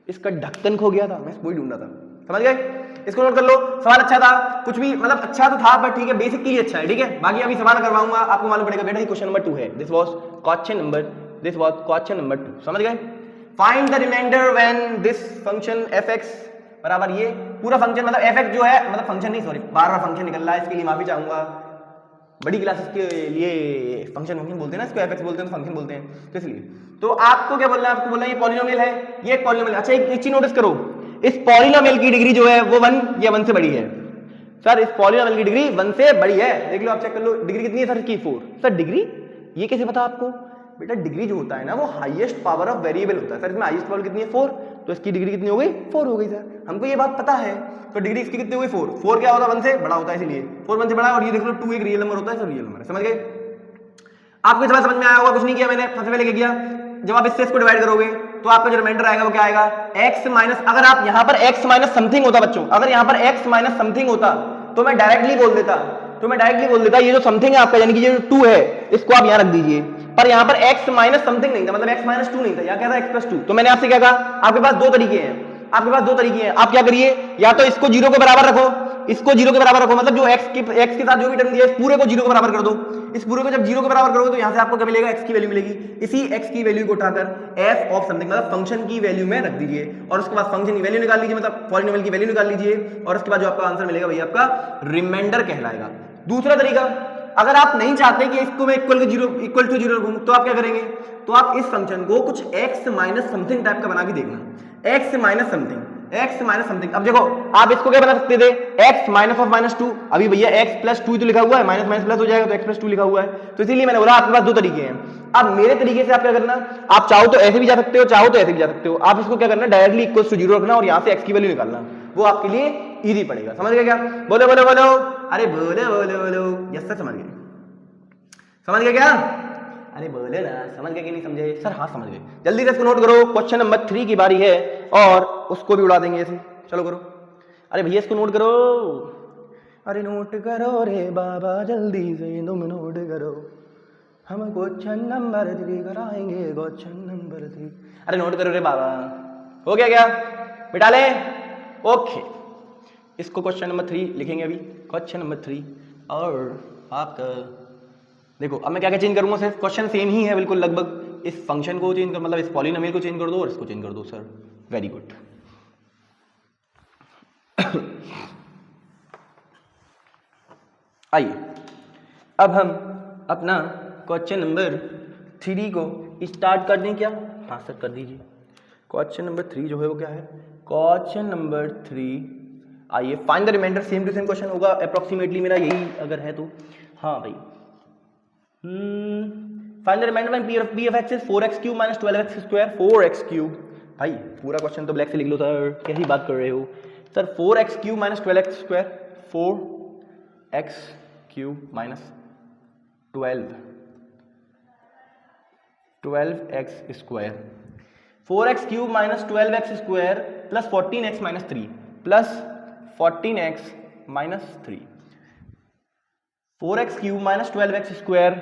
इसका ढक्कन खो गया था, मैं वही ढूंढ रहा था। समझ गए? इसको नोट कर लो। सवाल अच्छा था, कुछ भी मतलब अच्छा तो था बट ठीक है, बेसिक के लिए अच्छा है, ठीक है। बाकी अभी सवाल करवाऊंगा, आपको मालूम पड़ेगा बेटा ये क्वेश्चन नंबर 2 है। This was question number 2। समझ गए? Find the remainder when this function fx बराबर ये पूरा फंक्शन मतलब fx जो है मतलब फंक्शन नहीं सॉरी बार फंक्शन निकल रहा है, इसके लिए माफी चाहूंगा। बड़ी क्लासेस के लिए फंक्शन बोलते हैं ना, इसको fx बोलते हैं तो फंक्शन बोलते हैं, तो इसलिए तो आपको क्या बोलना है, आपको बोलना है ये पॉलिनोमियल है, ये एक पॉलिनोमियल। अच्छा एक चीज नोटिस करो, इस पॉलिनोमियल की डिग्री जो है वो 1 या 1 से बड़ी है। सर इस पॉलिनोमियल की डिग्री 1 से बड़ी है, देख लो आप चेक कर लो डिग्री कितनी है सर की 4। सर डिग्री ये कैसे पता आपको? बेटा डिग्री जो होता है ना वो हाईएस्ट पावर ऑफ वेरिएबल होता है। सर इसमें हाईएस्ट पावर कितनी है 4, तो इसकी डिग्री कितनी हो गई 4 हो गई सर, हमको ये बात पता है। तो डिग्री इसकी कितनी हो गई 4। 4 क्या होता है 1 से बड़ा होता है, इसलिए 4 1 से बड़ा। और ये देख लो 2 एक रियल नंबर होता है, सब रियल नंबर है। समझ गए? आपको सवाल समझ में आया होगा, कुछ नहीं किया मैंने, सबसे पहले क्या किया, जब आप इससे इसको डिवाइड करोगे तो आपका जो रिमाइंडर आएगा वो क्या आएगा x माइनस, अगर आप यहां पर x माइनस समथिंग होता बच्चों, अगर यहां पर x माइनस समथिंग होता तो मैं डायरेक्टली बोल देता ये जो समथिंग है आपका यानी कि ये जो 2 है इसको आप यहां रख दीजिए, पर यहां पर x माइनस समथिंग नहीं था, मतलब x माइनस 2 नहीं था, यहां क्या था x प्लस 2। तो मैंने आपसे क्या कहा, आपके पास दो तरीके हैं, आप क्या करिए, या तो इसको 0 के बराबर रखो, इसको 0 के बराबर रखो, मतलब जो x के साथ जो भी टर्म दिया है इस पूरे को 0 के बराबर कर दो। इस पूरे को जब 0 के बराबर करोगे तो यहां से आपको क्या मिलेगा, x की वैल्यू मिलेगी। इसी x की वैल्यू को उठाकर f ऑफ समथिंग मतलब फंक्शन की वैल्यू में रख दीजिए, और उसके बाद फंक्शन की वैल्यू निकाल लीजिए, मतलब पॉलिनोमियल की वैल्यू निकाल लीजिए, और उसके बाद जो आपका आंसर मिलेगा वही आपका रिमाइंडर कहलाएगा। दूसरा तरीका, अगर आप नहीं चाहते कि इसको मैं इक्वल टू 0 रखूं तो आप क्या करेंगे, तो आप इस फंक्शन को कुछ x माइनस समथिंग टाइप का बना के देखना, x माइनस समथिंग। अब देखो आप इसको क्या बना सकते थे, x माइनस ऑफ माइनस 2, अभी भैया x प्लस 2 तो लिखा हुआ है, माइनस माइनस प्लस हो जाएगा तो x प्लस 2 लिखा हुआ है, तो इसीलिए मैंने बोला आपके पास दो तरीके हैं। अब मेरे तरीके से आप क्या करना, आप चाहो तो ऐसे भी जा सकते हो, चाहो तो ऐसे भी जा सकते हो। आप इसको क्या करना, डायरेक्टली इक्वल टू 0 रखना और यहाँ से x की वैल्यू निकालना, वो आपके लिए इजी पड़ेगा। समझ गए क्या? बोलो बोलो बोलो, अरे बोलो बोलो बोलो, यस सर समझ गए क्या? अरे बोले ना, समझ गए कि नहीं समझे? सर हाँ समझ गए। जल्दी से इसको नोट करो, क्वेश्चन नंबर 3 की बारी है और उसको भी उड़ा देंगे ऐसे। चलो करो, अरे भैया इसको नोट करो, अरे नोट करो रे बाबा जल्दी से तुम नोट करो, हम क्वेश्चन नंबर 3 कराएंगे, क्वेश्चन नंबर 3। अरे नोट करो रे बाबा, हो गया क्या? मिटा ले, ओके। इसको क्वेश्चन नंबर 3 लिखेंगे अभी, क्वेश्चन नंबर 3। और आपका देखो अब मैं क्या क्या चेंज करूंगा, सिर्फ क्वेश्चन सेम ही है बिल्कुल लगभग, इस फंक्शन को चेंज कर मतलब इस पॉलिनोमियल को चेंज कर दो और इसको चेंज कर दो। Sir very good. आइए अब हम अपना क्वेश्चन नंबर 3 को स्टार्ट कर दें क्या? हाँ सर कर दीजिए। क्वेश्चन नंबर 3 जो है वो क्या है, क्वेश्चन नंबर 3, आइए find the remainder, same to same question होगा अप्रोक्सीमेटली मेरा यही अगर है तो। हाँ भाई, find the remainder when p of x is 4x cube minus 12x square, 4x cube। भाई पूरा क्वेश्चन तो ब्लैक से लिख लो सर, कैसी बात कर रहे हो sir? 4x cube minus 12x square, 4x cube minus 12x square, 4x cube minus 12x square plus 14x minus 3 plus 14x minus 3, 4x cube minus 12x square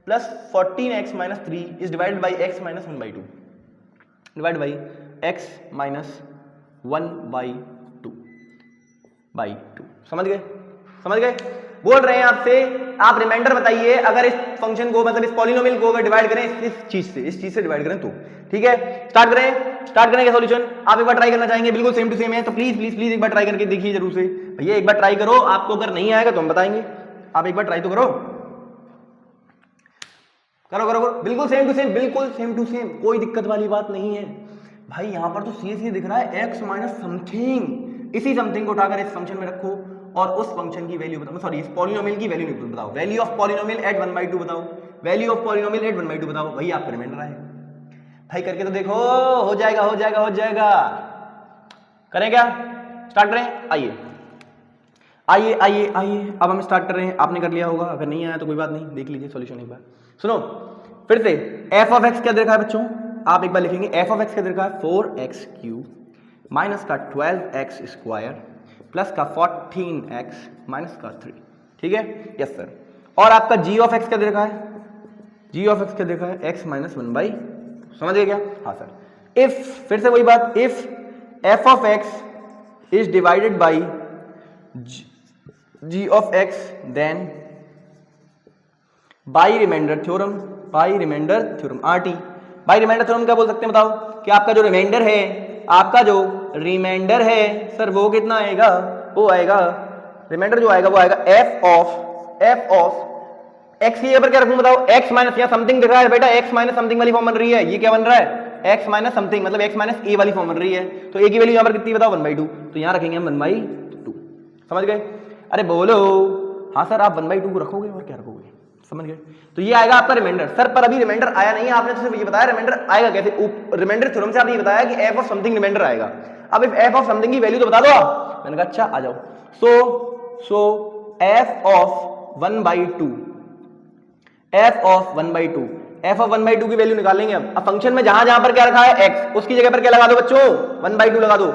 plus 14x minus 3 is divided by x minus 1 by 2, divided by x minus 1 by 2। समझ गए? बोल रहे हैं आपसे, आप reminder बताइए अगर इस फंक्शन को मतलब इस पॉलिनोमियल को अगर डिवाइड करें इस चीज से डिवाइड करें तो। ठीक है, स्टार्ट करें क्या सॉल्यूशन? आप एक बार ट्राई करना चाहेंगे, बिल्कुल सेम टू सेम है, तो प्लीज एक बार ट्राई करके देखिए जरूर से भैया, एक बार ट्राई करो, आपको अगर नहीं आएगा तो हम बताएंगे, आप एक बार ट्राई तो करो, बिल्कुल सेम टू सेम, कोई दिक्कत वाली बात नहीं है भाई। यहां पर तो सीधे दिख रहा है x माइनस समथिंग, इसी समथिंग को उठाकर इस फंक्शन में रखो और उस फंक्शन की वैल्यू बताओ, सॉरी इस पॉलिनोमियल की वैल्यू बताओ, वैल्यू ऑफ पॉलिनोमियल एट 1/2 बताओ, वैल्यू ऑफ पॉलिनोमियल एट 1/2 बताओ, वही आपका रिमाइंडर आएगा। भाई करके तो देखो, हो जाएगा। करें क्या? स्टार्ट करें? आइए अब हम स्टार्ट कर रहे हैं। आपने कर लिया होगा, अगर नहीं आया तो कोई बात नहीं, देख लीजिए सॉल्यूशन एक बार। सुनो फिर से, f ऑफ x क्या दे रखा है बच्चों? आप एक बार लिखेंगे f ऑफ x क्या दे रखा है, 4x क्यूब माइनस का 12x स्क्वायर प्लस का 14x माइनस का 3। ठीक है, यस सर। और आपका g ऑफ x क्या दे रखा है, g ऑफ x क्या दे रखा है, x माइनस 1/, समझ गए क्या? हाँ सर। इफ, फिर से वही बात, if f of x is divided by g of x then by remainder theorem, by remainder theorem RT. By remainder theorem क्या बोल सकते हैं बताओ कि आपका जो रिमाइंडर है, आपका जो रिमाइंडर है सर वो कितना आएगा, वो आएगा रिमाइंडर जो आएगा वो आएगा एफ ऑफ एक्स की जगह पर क्या रखूं बताओ, एक्स माइनस, या समथिंग दिख रहा है बेटा, एक्स माइनस समथिंग वाली फॉर्म बन रही है, ये क्या बन रहा है एक्स माइनस समथिंग, मतलब एक्स माइनस ए वाली फॉर्म बन रही है। तो ए की वैल्यू यहाँ पर कितनी बताओ 1/2, तो यहाँ रखेंगे हम 1/2। समझ गए? अरे बोलो हाँ सर आप 1/2 को रखोगे और क्या रखोगे, समझ गए? तो ये आएगा आपका रिमाइंडर। सर पर अभी रिमाइंडर आया नहीं है, आपने तो सिर्फ ये बताया रिमाइंडर आएगा कैसे, रिमाइंडर थ्योरम से आपने ये बताया कि एफ ऑफ समथिंग रिमाइंडर आएगा। अब इफ एफ ऑफ समथिंग की वैल्यू तो बता दो आप, मैंने कहा अच्छा आ जाओ। So F of 1/2, F of 1/2, F of 1/2 की वैल्यू निकालेंगे। अब फंक्शन में जहां जहां पर क्या रखा है एक्स, उसकी जगह पर क्या लगा दो बच्चों 1/2 लगा दो।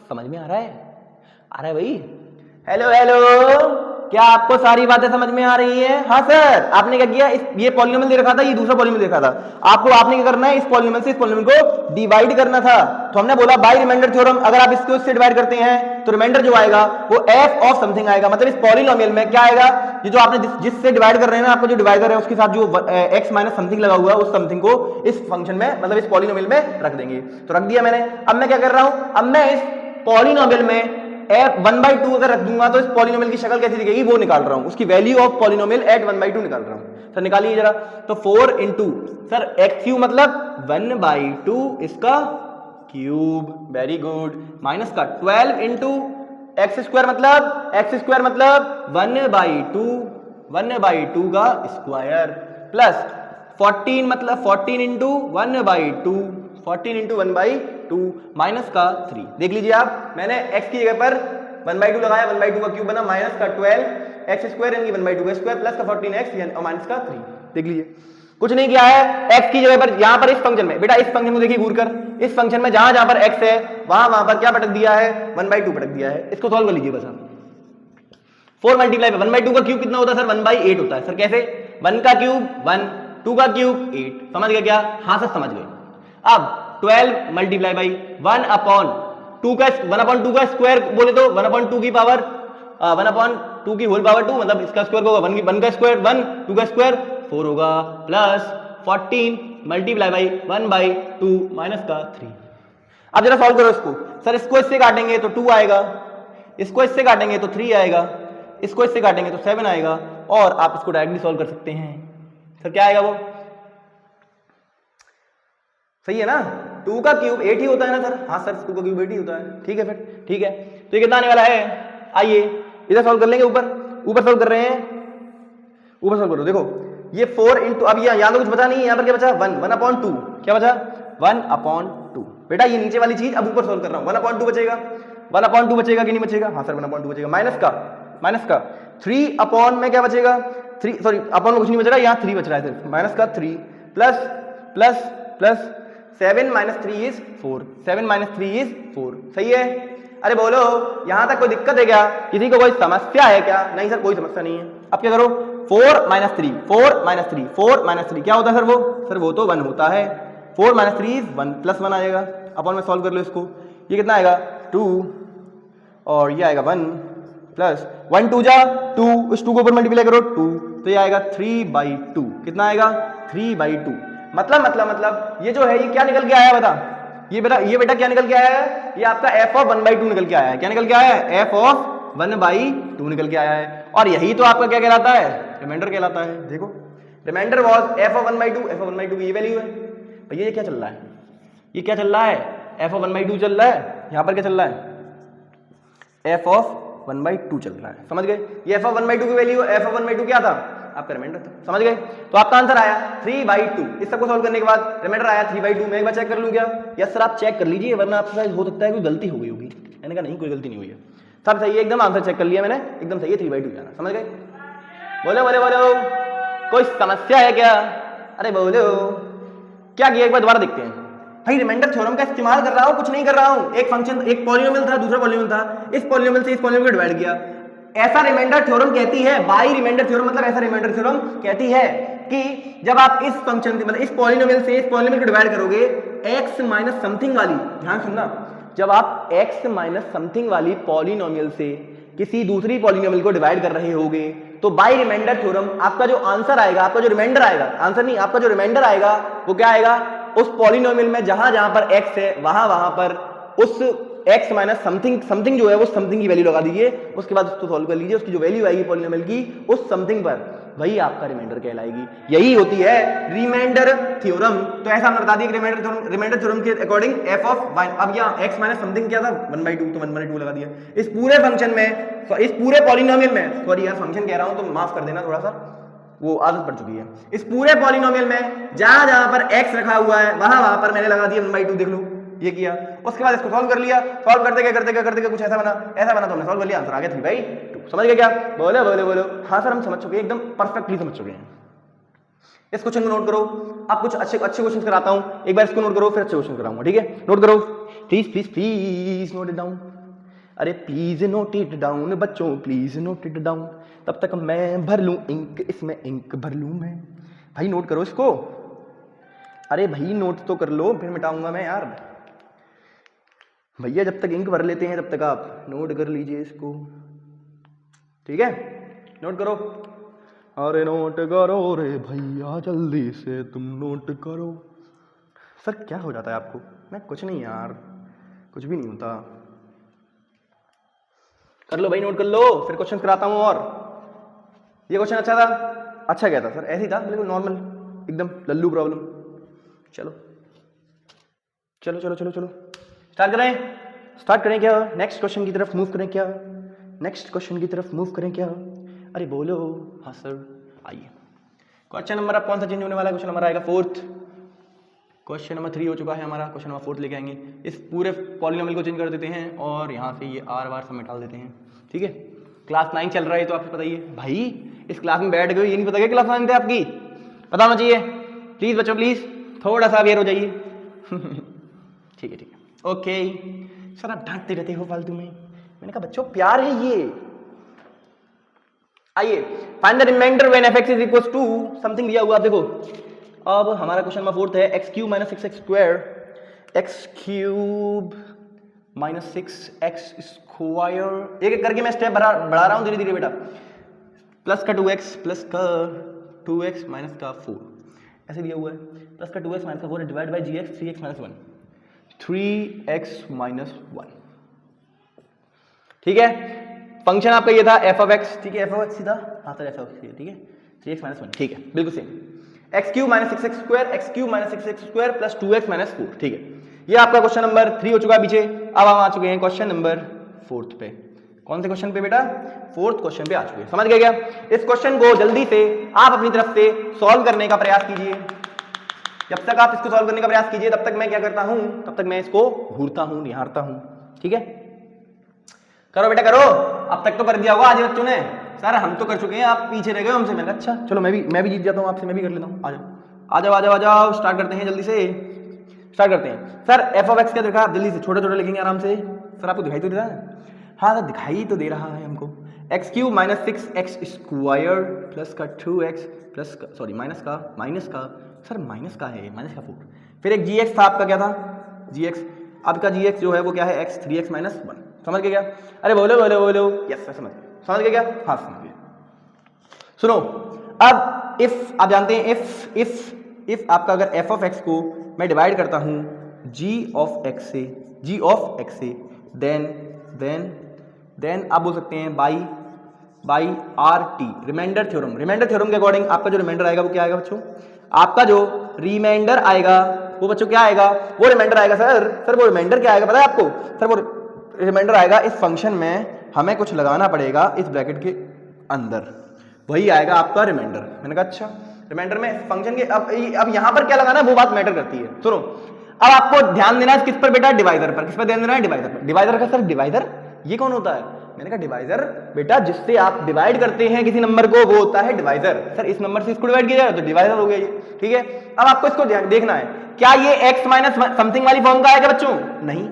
समझ में आ रहा है? आ रहा है भाई? हेलो हेलो, क्या आपको सारी बातें समझ में आ रही है? हाँ सर। आपने क्या किया, इस ये पॉलिनोमियल दे रखा था, ये दूसरा पॉलिनोमियल दे रखा था, आपने क्या करना है, इस पॉलिनोमियल से इस पॉलिनोमियल को डिवाइड करना था। तो हमने बोला बाय रिमाइंडर थ्योरम, अगर आप इसको इससे डिवाइड करते हैं तो रिमाइंडर जो आएगा वो एफ ऑफ समथिंग आएगा। मतलब इस पॉलिनोमियल में क्या आएगा, ये जो आपने जिससे डिवाइड कर रहे हैं ना, आपका जो डिवाइडर है उसके साथ जो एक्स माइनस समथिंग लगा हुआ है, उस समथिंग को इस फंक्शन में, मतलब इस पॉलिनोमियल में रख देंगे। तो रख दिया मैंने। अब मैं क्या कर रहा हूं, अब मैं इस पॉलिनोमियल में एफ 1/2 अगर रख दूंगा तो इस पॉलिनोमियल की शक्ल कैसी दिखेगी वो निकाल रहा हूं, उसकी वैल्यू ऑफ पॉलिनोमियल एट 1/2 निकाल रहा हूं। सर निकालिए जरा। तो 4 इंटू सर एक्स क्यूब मतलब 1/2 इसका क्यूब, वेरी गुड, माइनस का 12 इंटू एक्स स्क्वायर मतलब 1/2 का स्क्वायर, प्लस 14 मतलब 14 इंटू 1/2, 14 इंटू 1/2 माइनस का 3। देख लीजिए आप, मैंने x की जगह पर 1/2 लगाया, 1/2 का क्यूब बना, माइनस का 12 एक्स स्क्वायर यानी 1/2 का स्क्वायर, प्लस का 14x और माइनस का 3। देख लीजिए कुछ नहीं किया है, x की जगह पर यहां पर इस फंक्शन में, बेटा इस फंक्शन को देखिए घूर कर, इस फंक्शन में जहां जहां पर x है वहां पर क्या पटक दिया है 1/2 पटक दिया है। इसको सॉल्व कर लीजिए बस आप। 4 मल्टीप्लाई 1/2 का क्यूब कितना होता है सर 1/8 होता है। सर कैसे, 1 का क्यूब 1, 2 का क्यूब 8। समझ गए क्या? हाँ सर समझ गए। अब 12 मल्टीप्लाई बाई 1/2 का स्क्वायर बोले तो 1/2 की पावर 1/2 की होल पावर 2, मतलब इसका स्क्वायर होगा 1 का स्क्वायर 1, 2 का स्क्वायर 4 होगा, प्लस 14 मल्टीप्लाई बाई 1/2 माइनस का 3। अब जरा सॉल्व करो इसको। सर इसको इससे काटेंगे तो 2 आएगा, इसको इससे काटेंगे तो 3 आएगा, इसको इससे काटेंगे तो 7 आएगा, और आप इसको डायरेक्टली सॉल्व कर सकते हैं। सर क्या आएगा वो, सही है ना? 2 का क्यूब 8 ही होता है ना सर? हाँ सर 2 का क्यूब 8 ही होता है। ठीक है फिर, ठीक है। तो ये कितना आने वाला है, आइए इधर सॉल्व कर लेंगे। ऊपर सॉल्व कर रहे हैं, ऊपर सॉल्व करो। देखो ये 4 इंटू, अब यहाँ तो कुछ बचा नहीं है, यहाँ पर क्या बचा 1/2, क्या बचा 1/2। बेटा ये नीचे वाली चीज अब ऊपर सॉल्व कर रहा हूँ, 1/2 बचेगा, 1/2 बचेगा कि नहीं बचेगा? हाँ सर 1/2 बचेगा, माइनस का 3 अपॉन में क्या बचेगा 3, सॉरी अपॉन में कुछ नहीं बच रहा, यहाँ 3 बच रहा है सिर्फ, माइनस का 3 plus 7 minus 3 is 4, 7 minus 3 is 4। सही है? अरे बोलो यहां तक कोई दिक्कत है क्या, किसी को कोई समस्या है क्या? नहीं सर कोई समस्या नहीं है। अब क्या करो, 4 माइनस 3 क्या होता है सर? वो तो 1 होता है। 4 माइनस 3 इज 1, प्लस 1 आएगा, अपॉन में सॉल्व कर लो इसको। ये कितना आएगा 2, और ये आएगा 1, प्लस 1 2 जा 2, उस 2 को ऊपर मल्टीप्लाई करो 2, तो ये आएगा 3/2। कितना आएगा 3/2। मतलब ये जो है ये क्या निकल के आया बता, ये बेटा क्या निकल के आया है, ये आपका f ऑफ 1/2 निकल के आया है। क्या निकल के आया है? f ऑफ 1/2 निकल के आया है, और यही तो आपका क्या कहलाता है, रिमाइंडर कहलाता है। देखो रिमाइंडर वाज f ऑफ 1/2 की ये वैल्यू है। भैया ये क्या चल रहा है, ये क्या चल रहा है, f ऑफ 1/2 चल रहा है, यहाँ पर क्या चल रहा है, f ऑफ 1/2 चल रहा है। समझ गए? ये f ऑफ 1/2 की वैल्यू, f ऑफ 1/2 क्या था, आपका रिमाइंडर था। समझ गए? तो आपका आंसर आया 3/2। इस सबको सॉल्व करने के बाद रिमाइंडर आया 3/2। मैं एक बार चेक कर लूं क्या? यस सर आप चेक कर लीजिए, वरना आपसे हो सकता है कोई गलती हो गई होगी। मैंने कहा नहीं कोई गलती नहीं हुई है, सब सही है एकदम, आंसर चेक कर लिया मैंने, एकदम सही है, 3/2 जाना। समझ गए? बोलो कोई समस्या है क्या? अरे बोलो क्या किया, एक बार दोबारा देखते हैं। भाई रिमाइंडर थ्योरम का इस्तेमाल कर रहा हूं, कुछ नहीं कर रहा हूं। एक फंक्शन, एक पॉलिनोमियल था, दूसरा पॉलिनोमियल था, इस पॉलिनोमियल से इस पॉलिनोमियल को डिवाइड किया। ऐसा रिमाइंडर थ्योरम कहती है, बाई रिमाइंडर थ्योरम मतलब ऐसा रिमाइंडर थ्योरम कहती है कि जब आप इस फंक्शन मतलब इस पॉलिनोमियल से इस पॉलिनोमियल को डिवाइड करोगे x माइनस समथिंग वाली, ध्यान सुनना, जब आप आप x माइनस समथिंग वाली पॉलिनोमियल से किसी दूसरी पॉलिनोमियल को डिवाइड कर रहे होगे तो बाय रिमाइंडर थ्योरम आपका जो आंसर आएगा, आपका जो रिमाइंडर आएगा, आंसर नहीं, आपका जो रिमाइंडर आएगा वो क्या आएगा, उस पॉलिनोमियल में जहां जहां पर x है वहां पर उस x माइनस समथिंग जो है वो समथिंग की वैल्यू लगा दीजिए, उसके बाद उसको सॉल्व कर लीजिए, उसकी जो वैल्यू आएगी पॉलिनोमियल की उस समथिंग पर, वही आपका रिमाइंडर कहलाएगी। यही होती है रिमाइंडर थ्योरम। तो ऐसा हमने बता दिया कि रिमाइंडर थ्योरम के अकॉर्डिंग f ऑफ y, अब यहाँ x माइनस समथिंग क्या था 1/2, तो 1/2 लगा दिया। इस पूरे फंक्शन में, इस पूरे पॉलिनोमियल में, सॉरी यार फंक्शन कह रहा हूं तो माफ कर देना, थोड़ा सा वो आदत पड़ चुकी है। इस पूरे पॉलिनोमियल में जहां जहां पर x रखा हुआ है वहां पर मैंने लगा दिया 1/2, देख लो ये किया। उसके बाद इसको सॉल्व कर लिया, सॉल्व करते कुछ ऐसा बना तो हमने सॉल्व कर लिया, आंसर आ गया 3/2। समझ गए क्या? बोलो। हाँ सर हम समझ चुके हैं, एकदम परफेक्टली समझ चुके हैं। इस क्वेश्चन को नोट करो, आप कुछ अच्छे क्वेश्चन कराता हूं, एक बार इसको नोट करो फिर अच्छे क्वेश्चन कराऊंगा, ठीक है? नोट करो प्लीज नोट इट डाउन। अरे प्लीज नोट इट डाउन बच्चों, प्लीज नोट इट डाउन, तब तक मैं भर लूं इंक, इसमें इंक भर लूं मैं। भाई नोट करो इसको, अरे भाई नोट तो कर लो, फिर मिटाऊंगा मैं यार। भैया जब तक इंक भर लेते हैं तब तक आप नोट कर लीजिए इसको, ठीक है? नोट करो। अरे नोट करो रे भैया जल्दी से तुम नोट करो। सर क्या हो जाता है आपको? मैं कुछ नहीं यार, कुछ भी नहीं होता। कर लो भाई, नोट कर लो, फिर क्वेश्चन कराता हूं। और ये क्वेश्चन अच्छा था? अच्छा क्या था सर? ऐसे ही था, बिल्कुल नॉर्मल, एकदम लल्लू प्रॉब्लम। चलो स्टार्ट करें क्या? नेक्स्ट क्वेश्चन की तरफ मूव करें क्या? अरे बोलो। हाँ सर आइए। क्वेश्चन नंबर अब कौन सा चेंज होने वाला है? क्वेश्चन नंबर आएगा 4th। क्वेश्चन नंबर 3 हो चुका है हमारा, क्वेश्चन नंबर 4th लेके आएंगे। इस पूरे पॉलिनोमियल को चेंज कर देते हैं और यहाँ से ये आर बार सब मिटा देते हैं, ठीक है? क्लास 9 चल रहा है तो आपको पता ही है। भाई इस क्लास में बैठ गए, ये नहीं पता क्या क्लास 9 थे आपकी? पता होना चाहिए। प्लीज बच्चों प्लीज थोड़ा सा अवेयर हो जाइए। ठीक है ओके। सर आप डांटते रहते हो फालतू में। मैंने कहा बच्चों प्यार है ये। आइए find the remainder when fx is equal to something दिया हुआ, देखो अब हमारा क्वेश्चन नंबर 4th है x³ - 6x² माइनस 6x²। एक करके मैं स्टेप बढ़ा रहा हूं धीरे बेटा। प्लस का 2x प्लस का 2x माइनस का 4 ऐसे दिया हुआ है। प्लस का 2x माइनस का 4 divide by gx 3x minus 1 3x minus 1, ठीक है? फंक्शन आपका ये था f of x, ठीक है? f of x सीधा, हाँ सर f of x, ठीक है? 3x माइनस 1, ठीक है बिल्कुल same. x³ - 6x² x³ plus 2x minus 4, ठीक है? ये आपका क्वेश्चन नंबर 3 हो चुका है पीछे। अब हम आ चुके हैं क्वेश्चन नंबर 4th पे। कौन से क्वेश्चन पे बेटा? 4th क्वेश्चन पे आ चुके हैं। समझ गए क्या? इस क्वेश्चन को जल्दी से आप अपनी तरफ से सॉल्व करने का प्रयास कीजिए। जब तक आप इसको सॉल्व करने का प्रयास कीजिए तब तक मैं क्या करता हूं, तब तक मैं इसको घूरता हूं, निहारता हूं, ठीक है? करो बेटा करो। अब तक तो कर दिया होगा आज बच्चों ने। सर हम तो कर चुके हैं, आप पीछे रह गए हमसे। मैंने अच्छा चलो मैं भी जीत जाता हूं आपसे, मैं भी कर लेता हूं। आ जाओ स्टार्ट करते हैं, जल्दी से स्टार्ट करते हैं। सर f of x क्या देखा आप? जल्दी से छोटे लिखेंगे आराम से। सर आपको दिखाई तो दे रहा है? हाँ सर दिखाई तो दे रहा है हमको। x³ - 6x² प्लस का 2x प्लस का, सॉरी माइनस का सर माइनस का है, माइनस का 4। फिर एक gx था आपका, क्या था? gx। आपका gx जो है वो क्या है? x 3x minus 1। समझ गए क्या? अरे बोलो। यस सर समझ गए क्या? हाँ समझ गए। सुनो अब इफ आप जानते हैं इफ आपका अगर f of x को मैं डिवाइड करता हूं g of x से देन आप बोल सकते हैं बाई RT रिमाइंडर थ्योरम के अकॉर्डिंग आपका जो रिमाइंडर आएगा वो क्या आएगा बच्चों? आपका जो रिमाइंडर आएगा वो बच्चों क्या आएगा? वो रिमाइंडर आएगा सर वो रिमाइंडर क्या आएगा पता है आपको? सर वो रिमाइंडर आएगा इस फंक्शन में हमें कुछ लगाना पड़ेगा इस ब्रैकेट के अंदर, वही आएगा आपका रिमाइंडर। मैंने कहा अच्छा रिमाइंडर में फंक्शन के अब यहां पर क्या लगाना है वो बात मैटर करती है। सुनो अब आपको ध्यान देना है किस पर बेटा? डिवाइजर पर। किस पर ध्यान देना है? डिवाइजर पर। डिवाइजर का सर डिवाइजर ये कौन होता है? मैंने कहा डिवाइजर बेटा जिससे आप डिवाइड करते हैं किसी नंबर को वो होता है डिवाइजर। सर इस नंबर से इसको डिवाइड किया जाए तो डिवाइजर हो गया ये, ठीक है? अब आपको इसको देखना है क्या ये x माइनस समथिंग वाली फॉर्म का है क्या बच्चों? नहीं।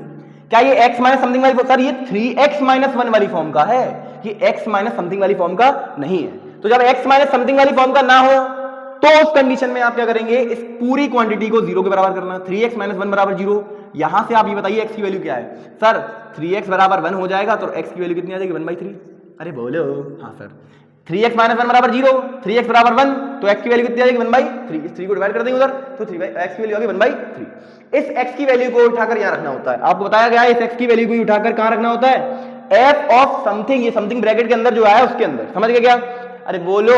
क्या ये x माइनस समथिंग वाली फॉर्म? सर ये 3x माइनस 1 वाली फॉर्म का है, ये x माइनस समथिंग वाली फॉर्म का नहीं है। तो जब x माइनस समथिंग वाली फॉर्म का ना हो तो उस कंडीशन में आप क्या करेंगे, इस पूरी क्वांटिटी को 0 के बराबर करना। 3x माइनस 1 बराबर 0। यहां से आप ये बताइए x की वैल्यू क्या है। सर 3x बराबर 1 हो जाएगा तो x की वैल्यू कितनी आ जाएगी, 1/3। अरे बोलो हाँ सर 3x माइनस 1 बराबर 0, 3x बराबर 1 तो x की वैल्यू कितनी आ जाएगी, 1/3। इस 3 को डिवाइड कर देंगे उधर तो 3x की वैल्यू आ गई 1/3। इस x की वैल्यू को उठाकर यहां रखना होता है। आपको बताया गया है इस x की वैल्यू को उठाकर कहां रखना होता है, f ऑफ समथिंग, ये समथिंग ब्रैकेट के अंदर जो है उसके अंदर। समझ गए क्या? अरे बोलो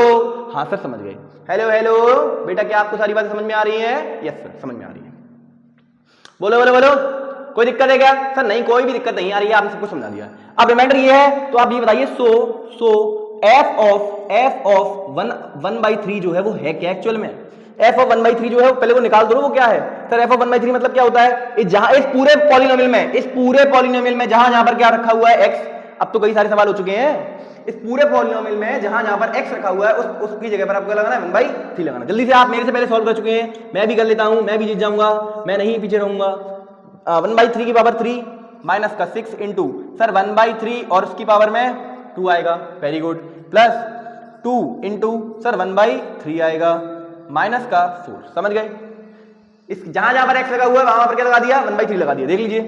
हाँ सर समझ गए। हेलो हेलो बेटा, क्या आपको सारी बातें समझ में आ रही है? यस सर समझ में आ रही है। बोलो बोलो बोलो, कोई दिक्कत है क्या? सर नहीं कोई भी दिक्कत नहीं आ रही है, आपने सबको समझा दिया। अब रिमाइंडर ये है तो आप ये बताइए सो f ऑफ 1/3 जो है वो है क्या एक्चुअल में? f ऑफ 1/3 जो है वो पहले वो निकाल दो, वो क्या है? सर f ऑफ 1/3 मतलब क्या होता है, जहां इस पूरे पॉलिनोमियल में जहां जहां पर क्या रखा हुआ है x, अब तो कई सारे सवाल हो चुके हैं, इस पूरे पॉलिनोमियल में जहां जहां पर x रखा हुआ है उसकी जगह पर आपको लगाना है 1/3 लगाना। जल्दी से, आप मेरे से पहले सॉल्व कर चुके हैं, मैं भी कर लेता हूं, मैं भी जीत जाऊंगा, मैं नहीं पीछे रहूंगा। 1/3 की पावर 3 माइनस का 6 इंटू सर 1/3 और उसकी पावर में 2 आएगा, very good, plus 2 into sir 1/3 आएगा माइनस का 4। समझ गए? इस जहां जहां पर x लगा हुआ है वहां पर क्या लगा दिया, 1/3 लगा दिया। देख लीजिए,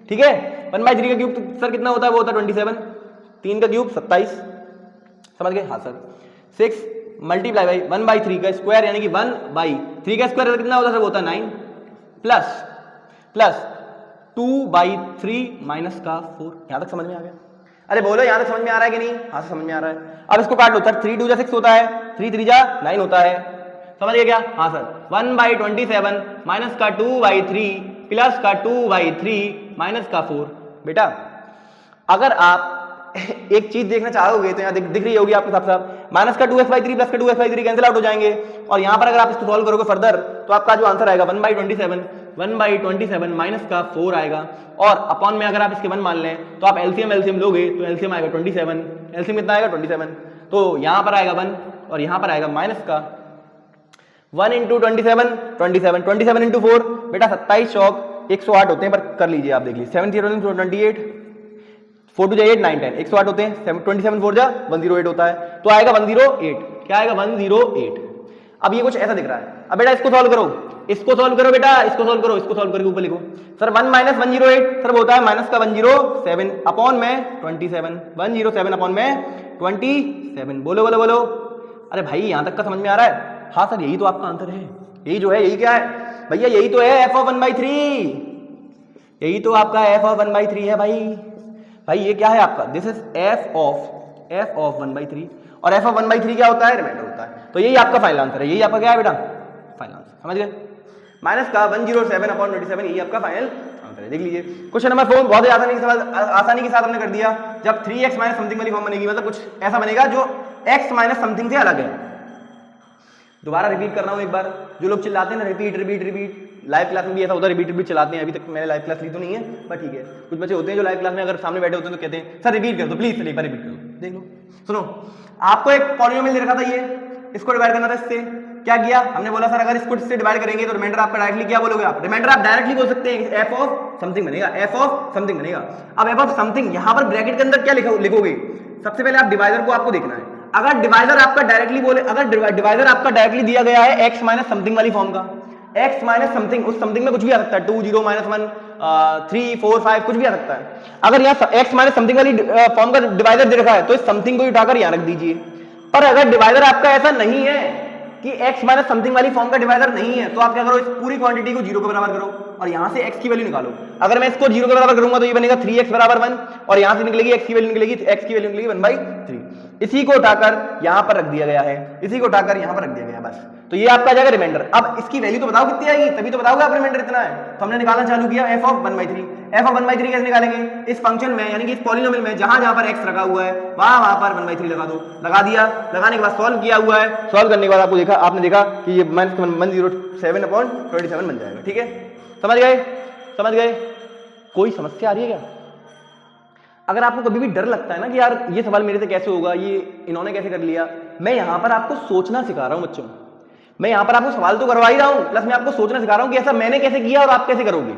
ठीक है। 1/3 का क्यूब तो सर कितना होता है, वो होता है 27, 3 का क्यूब 27। समझ गए? हाँ सर 6 मल्टीप्लाई बाई 1/3 का स्क्वायर यानी कि 1/3 का स्क्वायर कितना होता है सर, वो होता है 9 प्लस 2/3 माइनस का 4। यहां तक समझ में आ गया? अरे बोलो यहां तक समझ में आ रहा है कि नहीं? हाँ समझ में आ रहा है। अब इसको काट लो सर, 3 2 जा 6 होता है, 3 3 जा 9 होता है। समझ गए क्या? हाँ सर 1/27 माइनस का 2/3 प्लस का 2/3 माइनस का 4। बेटा अगर आप एक चीज देखना चाहोगे तो यहाँ दिख रही होगी आपके साथ साथ, माइनस का 2x/3 प्लस का 2x/3 कैंसिल आउट हो जाएंगे, और यहाँ पर अगर आप इसको सॉल्व करोगे फर्दर तो आपका जो आंसर आएगा 1/27 माइनस का 4 आएगा, और अपॉन में अगर आप इसके 1 मान लें तो आप एलसीएम लोगे तो एलसीएम आएगा 27, एलसीएम कितना आएगा 27, तो यहाँ पर आएगा 1 और यहाँ पर आएगा माइनस का 1 इंटू 27 इंटू 4, बेटा 27 चौक 108 होते हैं, पर कर लीजिए आप, देख लीजिए 7 0 28 4 2 8 9 10 108 होते हैं, 27 4 जा 108 होता है, तो आएगा 108। क्या आएगा 108। अब ये कुछ ऐसा दिख रहा है। अब बेटा इसको सॉल्व करो, बेटा इसको सॉल्व करो, इसको सॉल्व करके ऊपर लिखो सर 1 माइनस 108 सर वो होता है माइनस का 107 अपॉन में 27, 107 अपॉन में 27। बोलो बोलो बोलो, अरे भाई यहां तक का समझ में आ रहा है? हाँ सर यही तो आपका आंसर है, यही जो है, यही क्या है भैया, यही तो है f ऑफ 1/3, यही तो आपका f ऑफ 1/3 है भाई ये क्या है आपका, दिस इज f ऑफ 1/3, और f ऑफ 1/3 क्या होता है, रिमाइंडर होता है। तो यही आपका फाइनल आंसर है, यही आपका क्या है बेटा, फाइनल आंसर। समझ गए? माइनस का 107 अपॉन 27, यही आपका फाइनल आंसर है। देख लीजिए क्वेश्चन नंबर 4 बहुत ही आसानी के साथ हमने कर दिया। जब 3x माइनस समथिंग वाली फॉर्म बनेगी, मतलब कुछ ऐसा बनेगा जो x माइनस समथिंग से अलग है। दोबारा रिपीट कर रहा हूं एक बार, जो लोग चिल्लाते हैं ना रिपीट, लाइव क्लास में भी ऐसा होता है, रिपीट चलाते हैं। अभी तक मैंने लाइव क्लास ली तो नहीं है, पर ठीक है, कुछ बच्चे होते हैं जो लाइव क्लास में अगर सामने बैठे होते हैं तो कहते हैं सर रिपीट कर दो प्लीज, एक बार रिपीट कर दो। देख लो, सुनो, आपको एक पॉलिनोमियल दे रखा था, ये इसको डिवाइड करना था इससे। क्या किया हमने, बोला सर अगर इसको इससे डिवाइड करेंगे तो रिमाइंडर आपका डायरेक्टली क्या बोलोगे आप, रिमाइंडर आप डायरेक्टली बोल सकते हैं f ऑफ समथिंग बनेगा, f ऑफ समथिंग बनेगा। अब f ऑफ समथिंग यहां पर ब्रैकेट के अंदर क्या लिखोगे, सबसे पहले आप डिवाइजर को आपको देखना है। अगर डिवाइजर आपका डायरेक्टली बोले, अगर डिवाइजर आपका डायरेक्टली दिया गया है x माइनस समथिंग वाली फॉर्म का, x माइनस समथिंग, उस समथिंग में कुछ भी आ सकता है, 2 0 -1 3 4 5 कुछ भी आ सकता है। अगर यहाँ x माइनस समथिंग वाली फॉर्म का डिवाइजर दे रखा है तो इस समथिंग को उठाकर यहाँ रख दीजिए। पर अगर डिवाइजर आपका ऐसा नहीं है कि x माइनस समथिंग वाली फॉर्म का डिवाइजर नहीं है, तो आप क्या करो, इस पूरी क्वांटिटी को 0 के बराबर करो और यहां से x की वैल्यू निकालो। अगर मैं इसको 0 के बराबर करूंगा तो ये बनेगा 3x बराबर 1, और यहां से निकलेगी x की वैल्यू निकलेगी 1/3। इसी को उठाकर यहां पर रख दिया गया है, इसी को उठाकर यहां पर रख दिया गया, बस। तो ये आपका जाएगा रिमाइंडर। अब इसकी वैल्यू तो बताओ कितनी आएगी, तभी तो बताओगे आप रिमाइंडर इतना है। तो हमने निकालना चालू किया f ऑफ 1/3। f ऑफ 1/3 कैसे निकालेंगे, इस फंक्शन में यानी कि इस पॉलिनोमियल में जहां जहां पर x रखा हुआ है वहां पर 1/3 लगा दो। लगा दिया, लगाने के बाद सॉल्व किया हुआ है, सॉल्व करने के बाद आपने देखा कि ये 107/27 बन जाएगा। ठीक है, समझ गए? कोई समस्या आ रही है क्या? अगर आपको कभी भी डर लगता है ना कि यार ये सवाल मेरे से कैसे होगा, ये इन्होंने कैसे कर लिया, मैं यहां पर आपको सोचना सिखा रहा हूं बच्चों। मैं यहां पर आपको सवाल तो करवा ही रहा हूं, प्लस मैं आपको सोचना सिखा रहा हूं कि ऐसा मैंने कैसे किया और आप कैसे करोगे।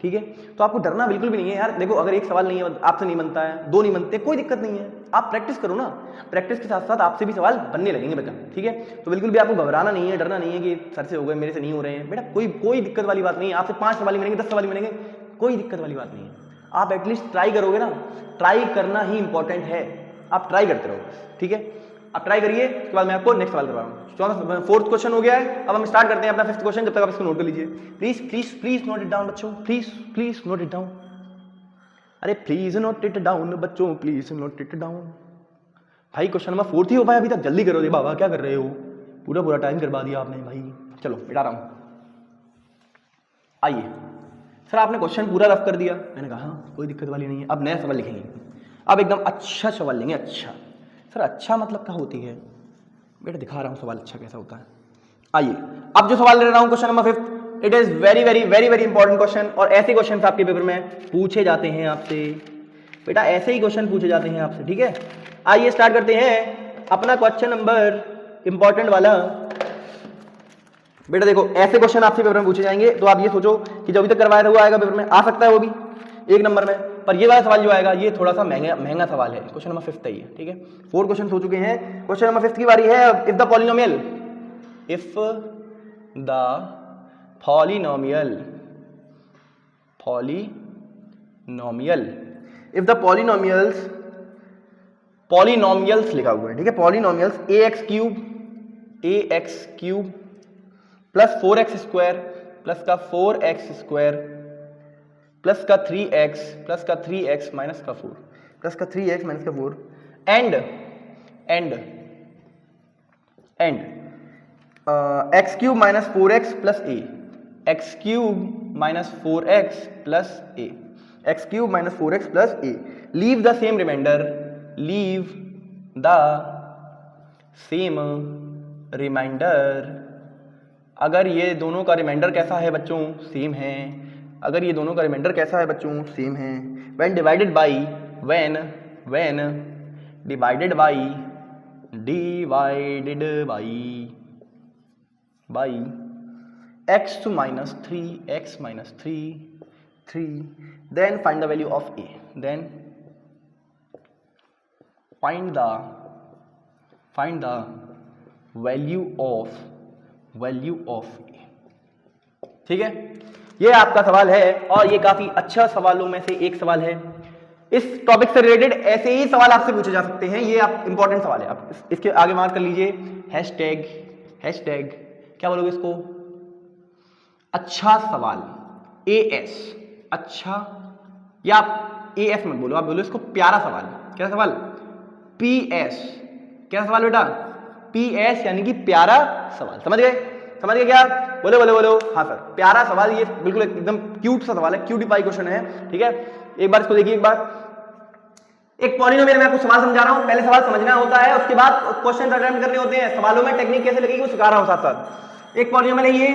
ठीक है, तो आपको डरना बिल्कुल भी नहीं है यार। देखो अगर एक सवाल नहीं है आपसे नहीं बनता है, 2 नहीं बनते, कोई दिक्कत नहीं है। आप प्रैक्टिस करो ना, प्रैक्टिस के साथ साथ आपसे भी सवाल बनने लगेंगे बेटा, ठीक है। तो बिल्कुल भी आपको घबराना नहीं है, डरना नहीं है कि सर से हो गए मेरे से नहीं हो रहे हैं बेटा, कोई दिक्कत वाली बात नहीं है। आपसे 5 सवाल ही मिलेंगे, 10 सवाल ही मिलेंगे, कोई दिक्कत वाली बात नहीं है। आप एटलीस्ट ट्राई करोगे ना, ट्राई करना ही इंपॉर्टेंट है, आप ट्राई करते रहो, ठीक है। आप ट्राई करिए, उसके बाद मैं आपको नेक्स्ट सवाल करवा रहा हूँ। 4th क्वेश्चन हो गया है, अब हम स्टार्ट करते हैं अपना 5th क्वेश्चन। जब तक आप इसको नोट कर लीजिए, please please please note it down बच्चों, please please note it down. अरे प्लीज नोट इट डाउन बच्चों, प्लीज नोट इट डाउन। भाई क्वेश्चन नंबर 4 ही हो पाया अभी तक, जल्दी करो रे बाबा, क्या कर रहे हो, पूरा टाइम करवा दिया आपने भाई। चलो बेटा रहा हूँ, आइए। सर आपने क्वेश्चन पूरा रफ कर दिया, मैंने कहा हाँ कोई दिक्कत वाली नहीं है। अब नया सवाल लिखेंगे, अब एकदम अच्छा सवाल लेंगे। अच्छा सर, अच्छा मतलब क्या होती है बेटा, दिखा रहा हूँ सवाल अच्छा कैसा होता है। आइए अब जो सवाल ले रहा हूँ question number 5, it is very very very very important question, और ऐसे क्वेश्चन आपके पेपर में पूछे जाते हैं आपसे बेटा, ऐसे ही क्वेश्चन पूछे जाते हैं आपसे, ठीक है। आइए स्टार्ट करते हैं अपना क्वेश्चन नंबर इंपॉर्टेंट वाला। बेटा देखो ऐसे क्वेश्चन आपसे पेपर में पूछे जाएंगे, तो आप ये सोचो कि जो अभी तक करवाया था वो आएगा पेपर में, आ सकता है वो भी 1 नंबर में, पर ये वाला सवाल जो आएगा ये थोड़ा सा महंगा सवाल है। क्वेश्चन नंबर 5 ही है, ठीक है। 4 क्वेश्चन हो चुके हैं, क्वेश्चन नंबर 5 की बारी है। इफ द पॉलिनोमियल पॉलिनोमियल्स लिखा हुआ है, ठीक है। Polynomials ax cube plus 4x square plus का 4x स्क्वायर प्लस का 3x प्लस का 3x माइनस का 4 प्लस का 3x माइनस का 4 and x cube minus 4x plus a, x cube minus 4x plus a, x cube minus 4x plus a, leave the same remainder. अगर ये दोनों का reminder कैसा है बच्चों, सेम है। अगर ये दोनों का रिमाइंडर कैसा है बच्चों, सेम है। when divided by x minus 3, then find the value of a, then find the value of a, ठीक है। ये आपका सवाल है और ये काफी अच्छा सवालों में से एक सवाल है। इस टॉपिक से रिलेटेड ऐसे ही सवाल आपसे पूछे जा सकते हैं, ये आप इंपॉर्टेंट सवाल है। आप इसके आगे मार्क कर लीजिए हैशटैग क्या बोलोगे इसको, अच्छा सवाल, AS, अच्छा, या आप AS मत बोलो, आप बोलो इसको प्यारा सवाल। क्या सवाल, PS, क्या सवाल बेटा, PS यानी कि प्यारा सवाल। समझ गए क्या, बोलो हाँ सर, प्यारा सवाल, ये बिल्कुल एकदम क्यूट सा सवाल है, क्यूटीफाई क्वेश्चन है, ठीक है। एक बार इसको देखिए, एक पॉलिनोमियल में आपको सवाल समझा रहा हूं, पहले सवाल समझना होता है, उसके बाद क्वेश्चन अटेम्प्ट करने होते हैं। सवालों में टेक्निक कैसे लगेगी वो सिखा रहा हूं साथ साथ। एक पॉलिनोमियल है ये,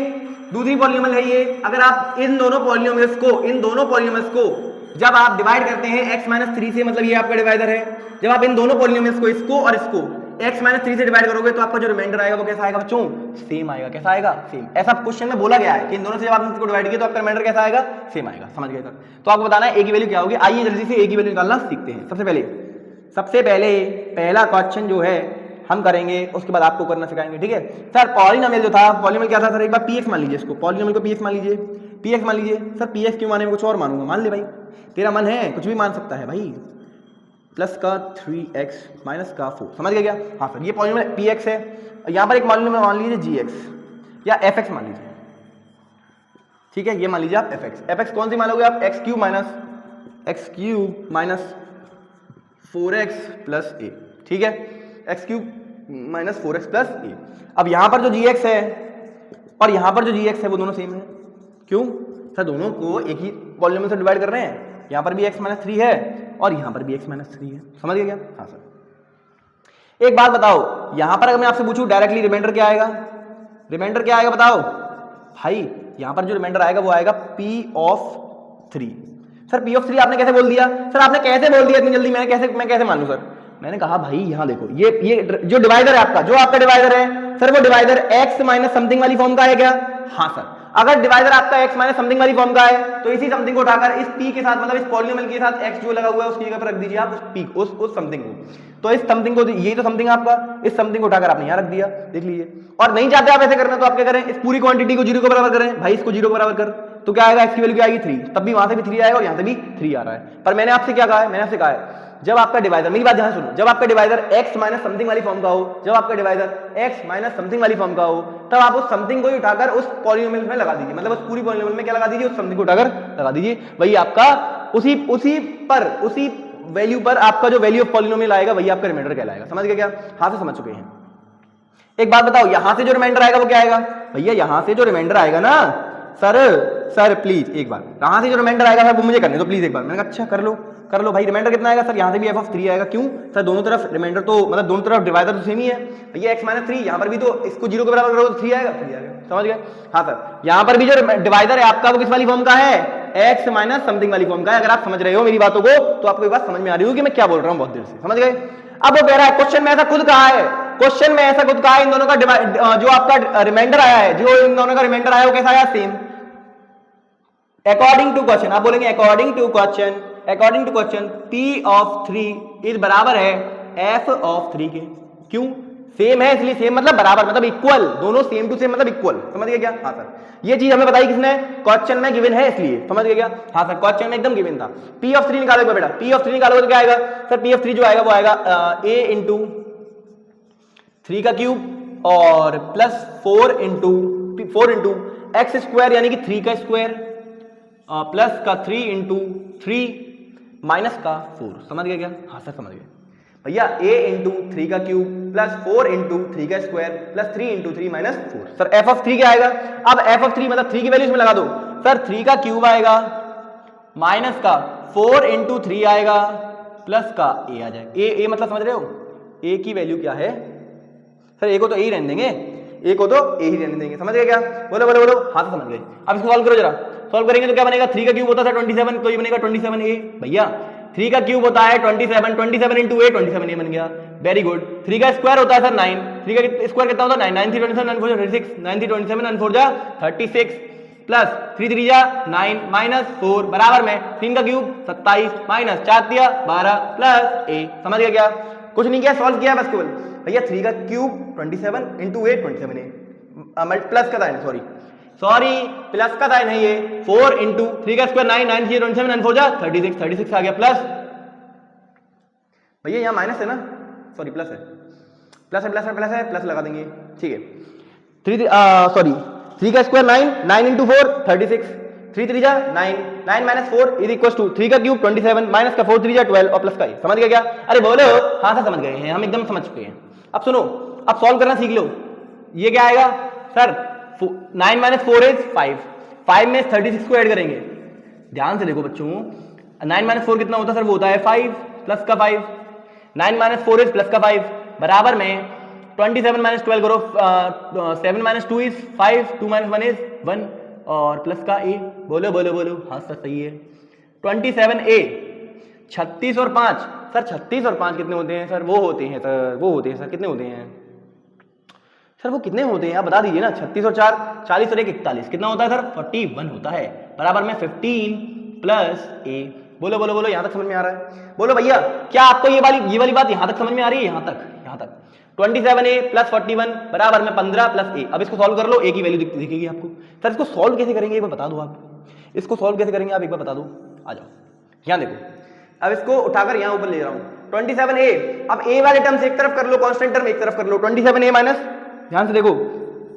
दूसरी पॉलिनोमियल है ये। अगर आप इन दोनों पॉलिनोमियल्स को जब आप डिवाइड करते हैं x माइनस 3 से, मतलब ये आपका डिवाइडर है, जब आप इन दोनों पॉलिनोमियल्स को, इसको और इसको x माइनस 3 से डिवाइड करोगे तो आपका जो रिमाइंडर आएगा वो कैसा आएगा बच्चों, सेम आएगा। कैसा आएगा, सेम। ऐसा क्वेश्चन में बोला गया है कि इन दोनों से जब आपने इसको डिवाइड किया तो आपका रिमाइंडर कैसा आएगा, सेम आएगा। समझ गए सर। तो आपको बताना है a की वैल्यू क्या होगी। आइए जल्दी से a की वैल्यू निकालना सीखते हैं। सबसे पहले पहला क्वेश्चन जो है हम करेंगे, उसके बाद आपको करना सिखाएंगे, ठीक है सर। पॉलिनोमियल जो था, पॉलिनोमियल क्या था सर, एक बार px मान लीजिए इसको, पॉलिनोमियल को px मान लीजिए सर। px क्यों माने, कुछ और मानूंगा, मान ले भाई, तेरा मन है, कुछ भी मान सकता है भाई। प्लस का 3x माइनस का 4, समझ गया क्या। हाँ सर, ये पॉलिनोमियल px है, यहाँ पर एक पॉलिनोमियल मान लीजिए gx या fx मान लीजिए, ठीक है। ये मान लीजिए आप fx कौन सी मानोगे आप, x cube minus 4x plus a, ठीक है, x cube minus 4x plus a। अब यहां पर जो gx है और यहां पर जो gx है वो दोनों सेम है। क्यों सर, दोनों को एक ही पॉलिनोमियल से डिवाइड कर रहे हैं। यहां पर भी x माइनस 3 है और यहां पर भी x माइनस 3 है। समझ गए क्या। हाँ सर, एक बात बताओ, यहां पर अगर मैं आपसे पूछूं डायरेक्टली रिमाइंडर क्या आएगा, बताओ भाई। यहां पर जो रिमाइंडर आएगा वो आएगा p of 3। Sir p of 3 आपने कैसे बोल दिया, सर आपने कैसे बोल दिया इतनी जल्दी, मैं कैसे मान लूं सर। मैंने कहा भाई यहां देखो, ये जो डिवाइडर है आपका, जो आपका डिवाइडर है सर, वो डिवाइडर x माइनस समथिंग वाली फॉर्म का है क्या। हाँ सर, अगर डिवाइजर आपका x माइनस समथिंग वाली फॉर्म का है तो इसी समथिंग को उठाकर इस p के साथ मतलब इस पॉलिनोमियल के साथ x जो लगा हुआ है उसकी जगह पर रख दीजिए आप उस p उस समथिंग को। तो इस समथिंग को, यही तो समथिंग आपका, इस समथिंग को उठाकर आपने यहाँ रख दिया, देख लीजिए। और नहीं चाहते आप ऐसे करना तो आप क्या करें, इस पूरी क्वांटिटी को 0 को बराबर करें। भाई इसको 0 को बराबर कर तो क्या आएगा, x की वैल्यू क्या आएगी 3, तब भी वहां से भी 3 आएगा और यहाँ से भी 3 आ रहा है। पर मैंने आपसे क्या कहा है, मैंने आपसे कहा है जब आपका डिवाइजर, मेरी बात ध्यान सुनो, जब आपका डिवाइजर x माइनस समथिंग वाली फॉर्म का हो, जब आपका डिवाइजर x माइनस समथिंग वाली फॉर्म का हो, तब आप उस समथिंग को ही उठाकर उस पॉलिनोमियल में लगा दीजिए, मतलब उस पूरी पॉलिनोमियल में क्या लगा दीजिए, उस समथिंग को उठाकर लगा दीजिए। वही आपका उसी वैल्यू पर आपका जो वैल्यू ऑफ पॉलिनोमियल आएगा वही आपका रिमाइंडर कहलाएगा। समझ गए क्या? हां से समझ चुके हैं। एक बात बताओ, यहां से जो रिमाइंडर आएगा वो क्या आएगा भैया, यहां से जो रिमाइंडर आएगा ना सर प्लीज एक बार, यहां से जो रिमाइंडर आएगा सर वो मुझे करने दो प्लीज एक बार। मैंने कहा अच्छा कर लो भाई। रिमाइंडर कितना आएगा सर, यहां से भी f(3) आएगा। क्यों सर, दोनों तरफ रिमाइंडर तो मतलब दोनों तरफ डिवाइडर तो सेम ही है भैया। x माइनस 3 यहां पर भी तो इसको 0 के बराबर करो तो 3 आएगा, 3 आएगा। समझ गए? हाँ सर, यहां पर भी जो डिवाइडर है आपका वो किस वाली फॉर्म का है, x माइनस समथिंग वाली फॉर्म का है। अगर आप समझ रहे हो मेरी बातों को तो आपको ये बात समझ में आ रही होगी कि मैं क्या बोल रहा हूं बहुत देर से। समझ गए? अब वो कह रहा है क्वेश्चन में ऐसा खुद कहा है, क्वेश्चन में ऐसा खुद कहा है इन दोनों का जो आपका रिमाइंडर आया है, जो इन दोनों का रिमाइंडर आया वो कैसा आया, सेम। अकॉर्डिंग टू क्वेश्चन, आप बोलेंगे according to question p of 3 is बराबर है f ऑफ 3 के। क्यों? सेम है इसलिए, सेम मतलब बराबर, मतलब इक्वल, दोनों सेम टू सेम मतलब इक्वल। समझ गए क्या? हाँ सर, ये चीज हमें बताई किसने, क्वेश्चन में गिवन है इसलिए। समझ गए क्या? हाँ सर, क्वेश्चन में एकदम गिवन था। p ऑफ 3 निकालोगे बेटा, p ऑफ 3 निकालोगे तो क्या आएगा सर, p ऑफ 3 जो आएगा वो आएगा a इंटू 3 का क्यूब और प्लस 4 इंटू एक्स स्क्वायर यानी कि 3 का स्क्वायर प्लस का 3 इंटू 3 माइनस का 4। समझ गए क्या? हाँ सर समझ गए भैया। a इंटू 3 का क्यूब प्लस 4 इंटू 3 का square plus 3 into 3 minus 4। Sir f of 3 क्या आएगा, अब f ऑफ 3 मतलब 3 की वैल्यू इसमें लगा दो सर, 3 का क्यूब आएगा माइनस का 4 इंटू 3 आएगा प्लस का a आ जाएगा। a मतलब समझ रहे हो, a की वैल्यू क्या है सर, a को तो a ही रहने देंगे, a को तो a ही रहने देंगे। समझ गए क्या? बोलो बोलो बोलो, हाँ समझ गए। अब इसको सॉल्व करो जरा, सॉल्व करेंगे तो क्या बनेगा, 3 का क्यूब होता है 27 तो ये बनेगा 27a भैया। 3 का क्यूब होता है 27 इंटू a 27a बन गया, वेरी गुड। 3 का स्क्वायर होता है सर 9, 3 का स्क्वायर कितना होता है 9, 9 3 27 9 4 36, 9 3 27 9 4 जा 36 प्लस 3 3 जा 9 माइनस 4 बराबर में 3 का क्यूब 27 माइनस 4 दिया 12 प्लस a। समझ गया क्या? कुछ नहीं किया, सॉल्व किया बस केवल भैया। 3 का cube 27 into a 27a plus का था, सॉरी प्लस का साइन है ये, 4 इंटू 3 का स्क्वायर 9 9 27 9 4 जा 36 आ गया प्लस भैया, यहाँ माइनस है ना, सॉरी प्लस है, प्लस लगा देंगे, ठीक है। 3 का स्क्वायर 9 इंटू 4 36, 3 3 जा 9 माइनस 4 इज इक्वल टू 3 का क्यूब 27 माइनस का 4 3 जा 12 और प्लस का। समझ गया क्या? अरे बोलो हाँ सर समझ गए हैं, हम एकदम समझ चुके हैं। अब सुनो, अब सॉल्व करना सीख लो। ये क्या आएगा सर, 9 माइनस 4 इज 5 में 36 को ऐड करेंगे। ध्यान से देखो बच्चों, 9 माइनस 4 कितना होता है सर, वो होता है 5 प्लस का 5। 9 माइनस 4 इज प्लस का 5 बराबर में 27 माइनस 12 करो, 7 माइनस 2 इज 5, 2 माइनस 1 इज 1 और प्लस का a। बोलो बोलो बोलो, हाँ सर सही है। 27a 36 और 5 सर, 36 और 5 कितने होते हैं सर, वो होते हैं सर कितने होते हैं सर, वो कितने होते हैं आप बता दीजिए ना। 36 और 4 40 और 1 41 कितना होता है सर, 41 होता है बराबर में 15 प्लस a। बोलो बोलो बोलो, यहां तक समझ में आ रहा है? बोलो भैया, क्या आपको ये वाली बात यहां तक समझ में आ रही है? यहां तक 27a प्लस 41 बराबर में 15 प्लस a। अब इसको सॉल्व कर लो, a की वैल्यू दिखेगी आपको। सर इसको सॉल्व कैसे करेंगे एक बार बता दो आप, इसको सॉल्व कैसे करेंगे आप एक बार बता दो। आ जाओ यहां देखो, अब इसको उठाकर यहां ऊपर ले जा रहा हूं 27a। अब a वाले टर्म्स एक तरफ कर लो, कांस्टेंट टर्म एक तरफ कर लो। 27a माइनस, ध्यान से देखो,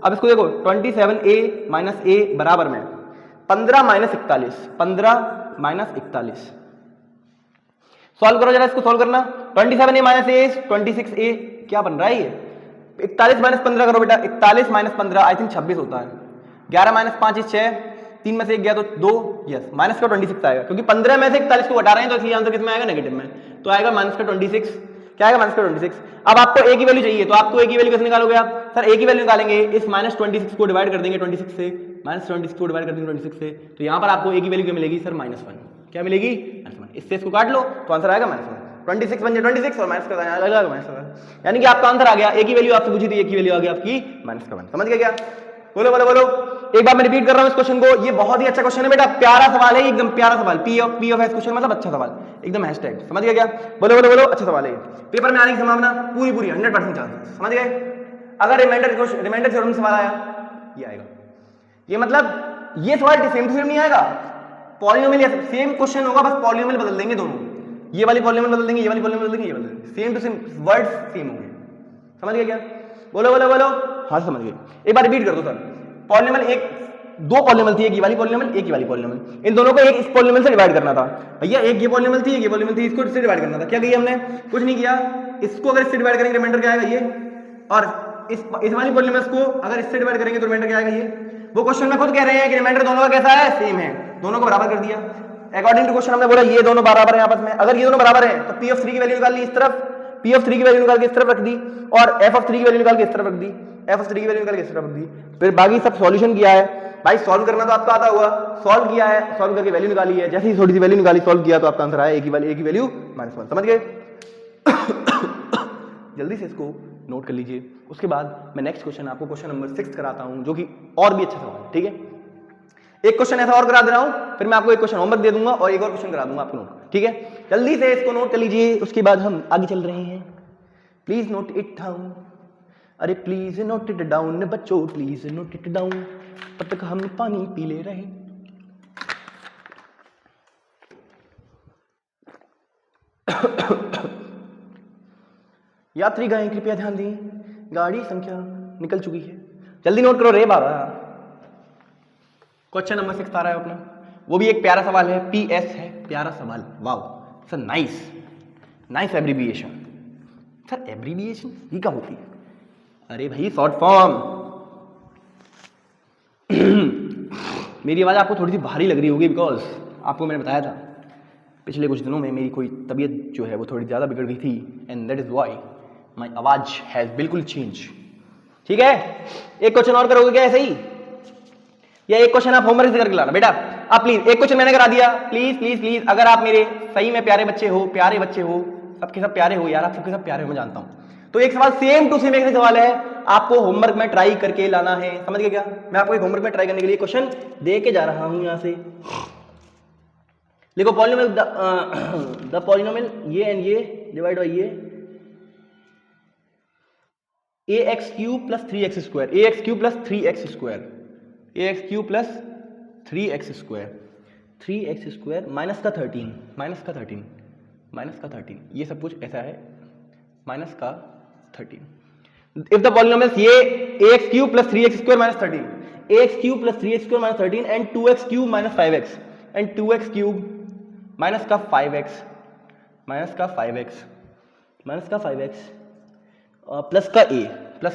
अब इसको देखो 27a माइनस a बराबर में 15 माइनस 41, 15 माइनस 41। सॉल्व करो जरा, इसको सॉल्व करना। 27a माइनस a 26a, क्या बन रहा है ये? 41 माइनस 15 करो बेटा, 41 माइनस 15 आई थिंक 26 होता है। 11 माइनस 5 इज 6, 3 में से 1 गया तो 2, यस माइनस का 26 आएगा, क्योंकि 15 में से 41 को हटा रहे हैं तो इसलिए आंसर किसमें आएगा, नेगेटिव में। तो आएगा माइनस का 26, क्या आएगा माइनस का 26। अब आपको a की वैल्यू चाहिए, तो आपको a की वैल्यू कैसे निकालोगे आप? सर a की वैल्यू निकालेंगे, इस माइनस 26 को डिवाइड कर देंगे 26 से, माइनस 26 को डिवाइड कर देंगे 26 से, तो यहाँ पर आपको a की वैल्यू क्या मिलेगी सर, -1। क्या मिलेगी? -1। इससे इसको काट लो तो आंसर आएगा -1। 26 बन जाए 26 और माइनस का अलग माइनस का, यानी कि आपका आंसर आ गया। a की वैल्यू आपसे पूछी थी, a की वैल्यू आ गई आपकी -1। समझ गया क्या? बोलो बोलो बोलो। एक बार मैं रिपीट कर रहा हूं इस क्वेश्चन को, ये बहुत ही अच्छा क्वेश्चन है बेटा, प्यारा सवाल है, एकदम प्यारा सवाल। पी ऑफ एस क्वेश्चन मतलब अच्छा सवाल, एकदम हैशटैग, समझ गया क्या? बोलो बोलो बोलो, अच्छा सवाल है। पेपर में आने की संभावना पूरी पूरी 100% चांस, समझ गए? अगर रिमाइंडर थ्योरम सवाल आया, ये आएगा, ये मतलब ये सवाल सेम टू सेम नहीं आएगा, पॉलिनोमियल सेम क्वेश्चन होगा, बस पॉलिनोमियल बदल देंगे दोनों, ये वाली पॉलिनोमियल बदल देंगे, ये वाली पॉलिनोमियल बदल देंगे, ये बदल देंगे, same to same words same होंगे, समझ गए क्या? बोलो बोलो बोलो, हाँ समझ गए। एक बार रिपीट कर दो सर, पॉलिनोमियल एक दो पॉलिनोमियल थी, एक ये वाली पॉलिनोमियल, एक ये वाली पॉलिनोमियल, इन दोनों को एक इस पॉलिनोमियल से डिवाइड करना था भैया, एक ये पॉलिनोमियल थी, एक ये पॉलिनोमियल थी, इसको इससे डिवाइड करना था। क्या किया हमने? कुछ नहीं किया, इसको अगर इससे डिवाइड करेंगे रिमाइंडर क्या आएगा ये, और इस वाली पॉलिनोमियल्स को अगर इससे डिवाइड करेंगे तो रिमाइंडर क्या आएगा ये। वो क्वेश्चन में खुद कह रहे हैं कि रिमाइंडर दोनों का कैसा है, सेम है, दोनों को बराबर कर दिया। अकॉर्डिंग टू क्वेश्चन हमने बोला ये दोनों बराबर है आपस में, अगर ये दोनों बराबर है तो पी ऑफ 3 की वैल्यू निकाल ली इस तरफ, पी ऑफ 3 की वैल्यू निकाल के इस तरफ रख दी, और एफ ऑफ 3 की वैल्यू निकाल के इस तरफ रख दी, एफ ऑफ 3 की वैल्यू निकाल के इस तरफ रख दी, फिर बाकी सब सॉल्यूशन किया है भाई, सॉल्व करना तो आपका आता हुआ, सॉल्व किया है, सॉल्व करके वैल्यू निकाली है, जैसे ही थोड़ी सी वैल्यू निकाली, सॉल्व किया तो आपका आंसर आया एक ही वैल्यू -1, समझ गए? जल्दी से इसको नोट कर लीजिए। उसके बाद मैं नेक्स्ट क्वेश्चन आपको क्वेश्चन नंबर 6 कराता हूं, जो कि और भी अच्छा सवाल है, ठीक है? एक क्वेश्चन ऐसा और करा दे रहा हूं, फिर मैं आपको एक क्वेश्चन होमवर्क दे दूंगा और एक और क्वेश्चन करा दूंगा आपको नोट, ठीक है? जल्दी से इसको नोट कर लीजिए, उसके बाद हम आगे चल रहे हैं। प्लीज नोट इट डाउन, अरे प्लीज नोट इट डाउन बच्चों, प्लीज नोट इट डाउन, तब तक हम पानी पी ले रहे। यात्रीगण कृपया ध्यान दें, गाड़ी संख्या निकल चुकी है, जल्दी नोट करो रे बाबा। क्वेश्चन नंबर 6 आ रहा है अपना, वो भी एक प्यारा सवाल है, पीएस है, प्यारा सवाल, wow sir, nice abbreviation. Sir abbreviation ये क्या होती है? अरे भाई शॉर्ट फॉर्म। मेरी आवाज आपको थोड़ी सी भारी लग रही होगी, बिकॉज आपको मैंने बताया था पिछले कुछ दिनों में मेरी कोई तबीयत जो है वो थोड़ी ज्यादा बिगड़ गई थी, and that is why my आवाज हैज बिल्कुल चेंज, ठीक है? एक क्वेश्चन और करोगे क्या ऐसे ही, या एक क्वेश्चन आप होमवर्क से करके लाना बेटा, आप प्लीज, एक क्वेश्चन मैंने करा दिया, प्लीज प्लीज प्लीज, अगर आप मेरे सही में प्यारे बच्चे हो, प्यारे बच्चे हो, सबके सब प्यारे हो यार, आप सबके सब प्यारे हो, मैं जानता हूं, तो एक सवाल सेम टू सेम एक सवाल है, आपको होमवर्क में ट्राई करके लाना है, समझ गए क्या? मैं आपको एक होमवर्क में ट्राई करने के लिए क्वेश्चन दे के जा रहा हूं यहां से। देखो पॉलिनोमियल, द पॉलिनोमियल ये एंड ये डिवाइड बाय ये, ax cube plus 3x square, ax cube plus 3x square, ax cube plus 3x square, 3x square minus का 13, माइनस का 13, माइनस का 13, ये सब कुछ ऐसा है, माइनस का 13। इफ द पॉलिनोमियल्स ये ax cube plus 3x square minus 13, ax cube plus 3x square minus 13 and 2x cube minus 5x and 2x cube minus का 5x, माइनस का 5x, माइनस का 5x प्लस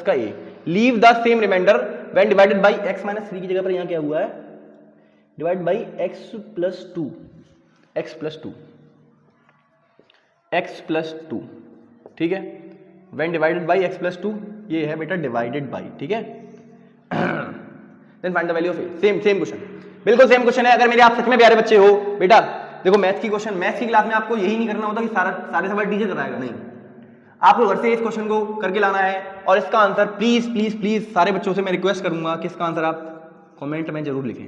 का a, leave the same remainder when divided by x minus 3 की जगह पर यहां क्या हुआ है, divide by x plus 2, x plus 2, x plus 2, ठीक है? When divided by x plus 2, ये है बेटा डिवाइडेड बाय, ठीक है? Then find the value of a, same question, बिल्कुल सेम क्वेश्चन है। अगर मेरे आप सच में प्यारे बच्चे हो बेटा, देखो मैथ्स की क्लास में आपको यही नहीं करना होता कि सारे सवाल टीचर कराएगा, नहीं, आपको घर से इस क्वेश्चन को करके लाना है, और इसका आंसर प्लीज प्लीज प्लीज सारे बच्चों से मैं रिक्वेस्ट करूंगा कि इसका आंसर आप कमेंट में जरूर लिखें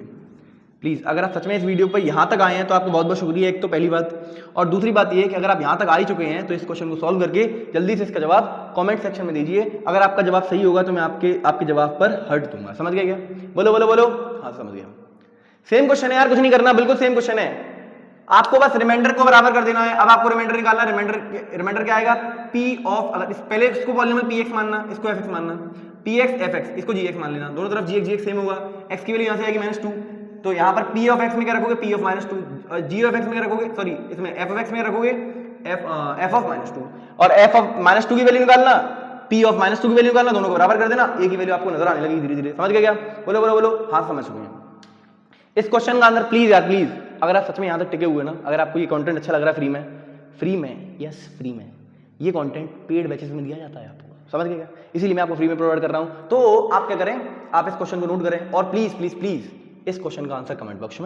प्लीज। अगर आप सच में इस वीडियो पर यहां तक आए हैं तो आपको बहुत बहुत शुक्रिया, एक तो पहली बात, और दूसरी बात ये है कि अगर आप यहां तक आ ही चुके हैं तो इस क्वेश्चन को सॉल्व करके जल्दी से इसका जवाब कमेंट सेक्शन में दीजिए। अगर आपका जवाब सही होगा तो मैं आपके जवाब पर हट दूंगा, समझ गए क्या? बोलो बोलो बोलो, हाँ समझ गया। सेम क्वेश्चन है यार, कुछ नहीं करना, बिल्कुल सेम क्वेश्चन है, आपको बस रिमाइंडर को बराबर कर देना है। अब आपको रिमाइंडर निकालना है, रिमाइंडर क्या आएगा, p ऑफ, अगर पहले इसको पॉलिनोमियल px मानना, इसको fx मानना, px fx, इसको gx मान लेना, दोनों तरफ gx सेम होगा, x की वैल्यू यहां से आएगी -2, तो यहां पर p ऑफ x में क्या रखोगे, p of -2, g of x में क्या रखोगे, सॉरी इसमें f ऑफ x में रखोगे f ऑफ -2, और f ऑफ -2 की वैल्यू निकालना, p ऑफ -2 की वैल्यू निकालना, दोनों को बराबर कर देना, एक ही वैल्यू आपको नजर आने लगी धीरे धीरे, समझ गए क्या? बोलो बोलो बोलो, हाँ समझ चुके हैं। इस क्वेश्चन का आंसर प्लीज यार प्लीज, अगर आप सच में यहां तक टिके हुए ना, अगर आपको ये कंटेंट अच्छा लग रहा है, फ्री में यस फ्री में, ये कंटेंट पेड बैचेस में दिया जाता है आपको, समझ गए क्या? इसीलिए मैं आपको फ्री में प्रोवाइड कर रहा हूं। तो आप क्या करें, आप इस क्वेश्चन को नोट करें और प्लीज प्लीज प्लीज इस क्वेश्चन का आंसर कमेंट बॉक्स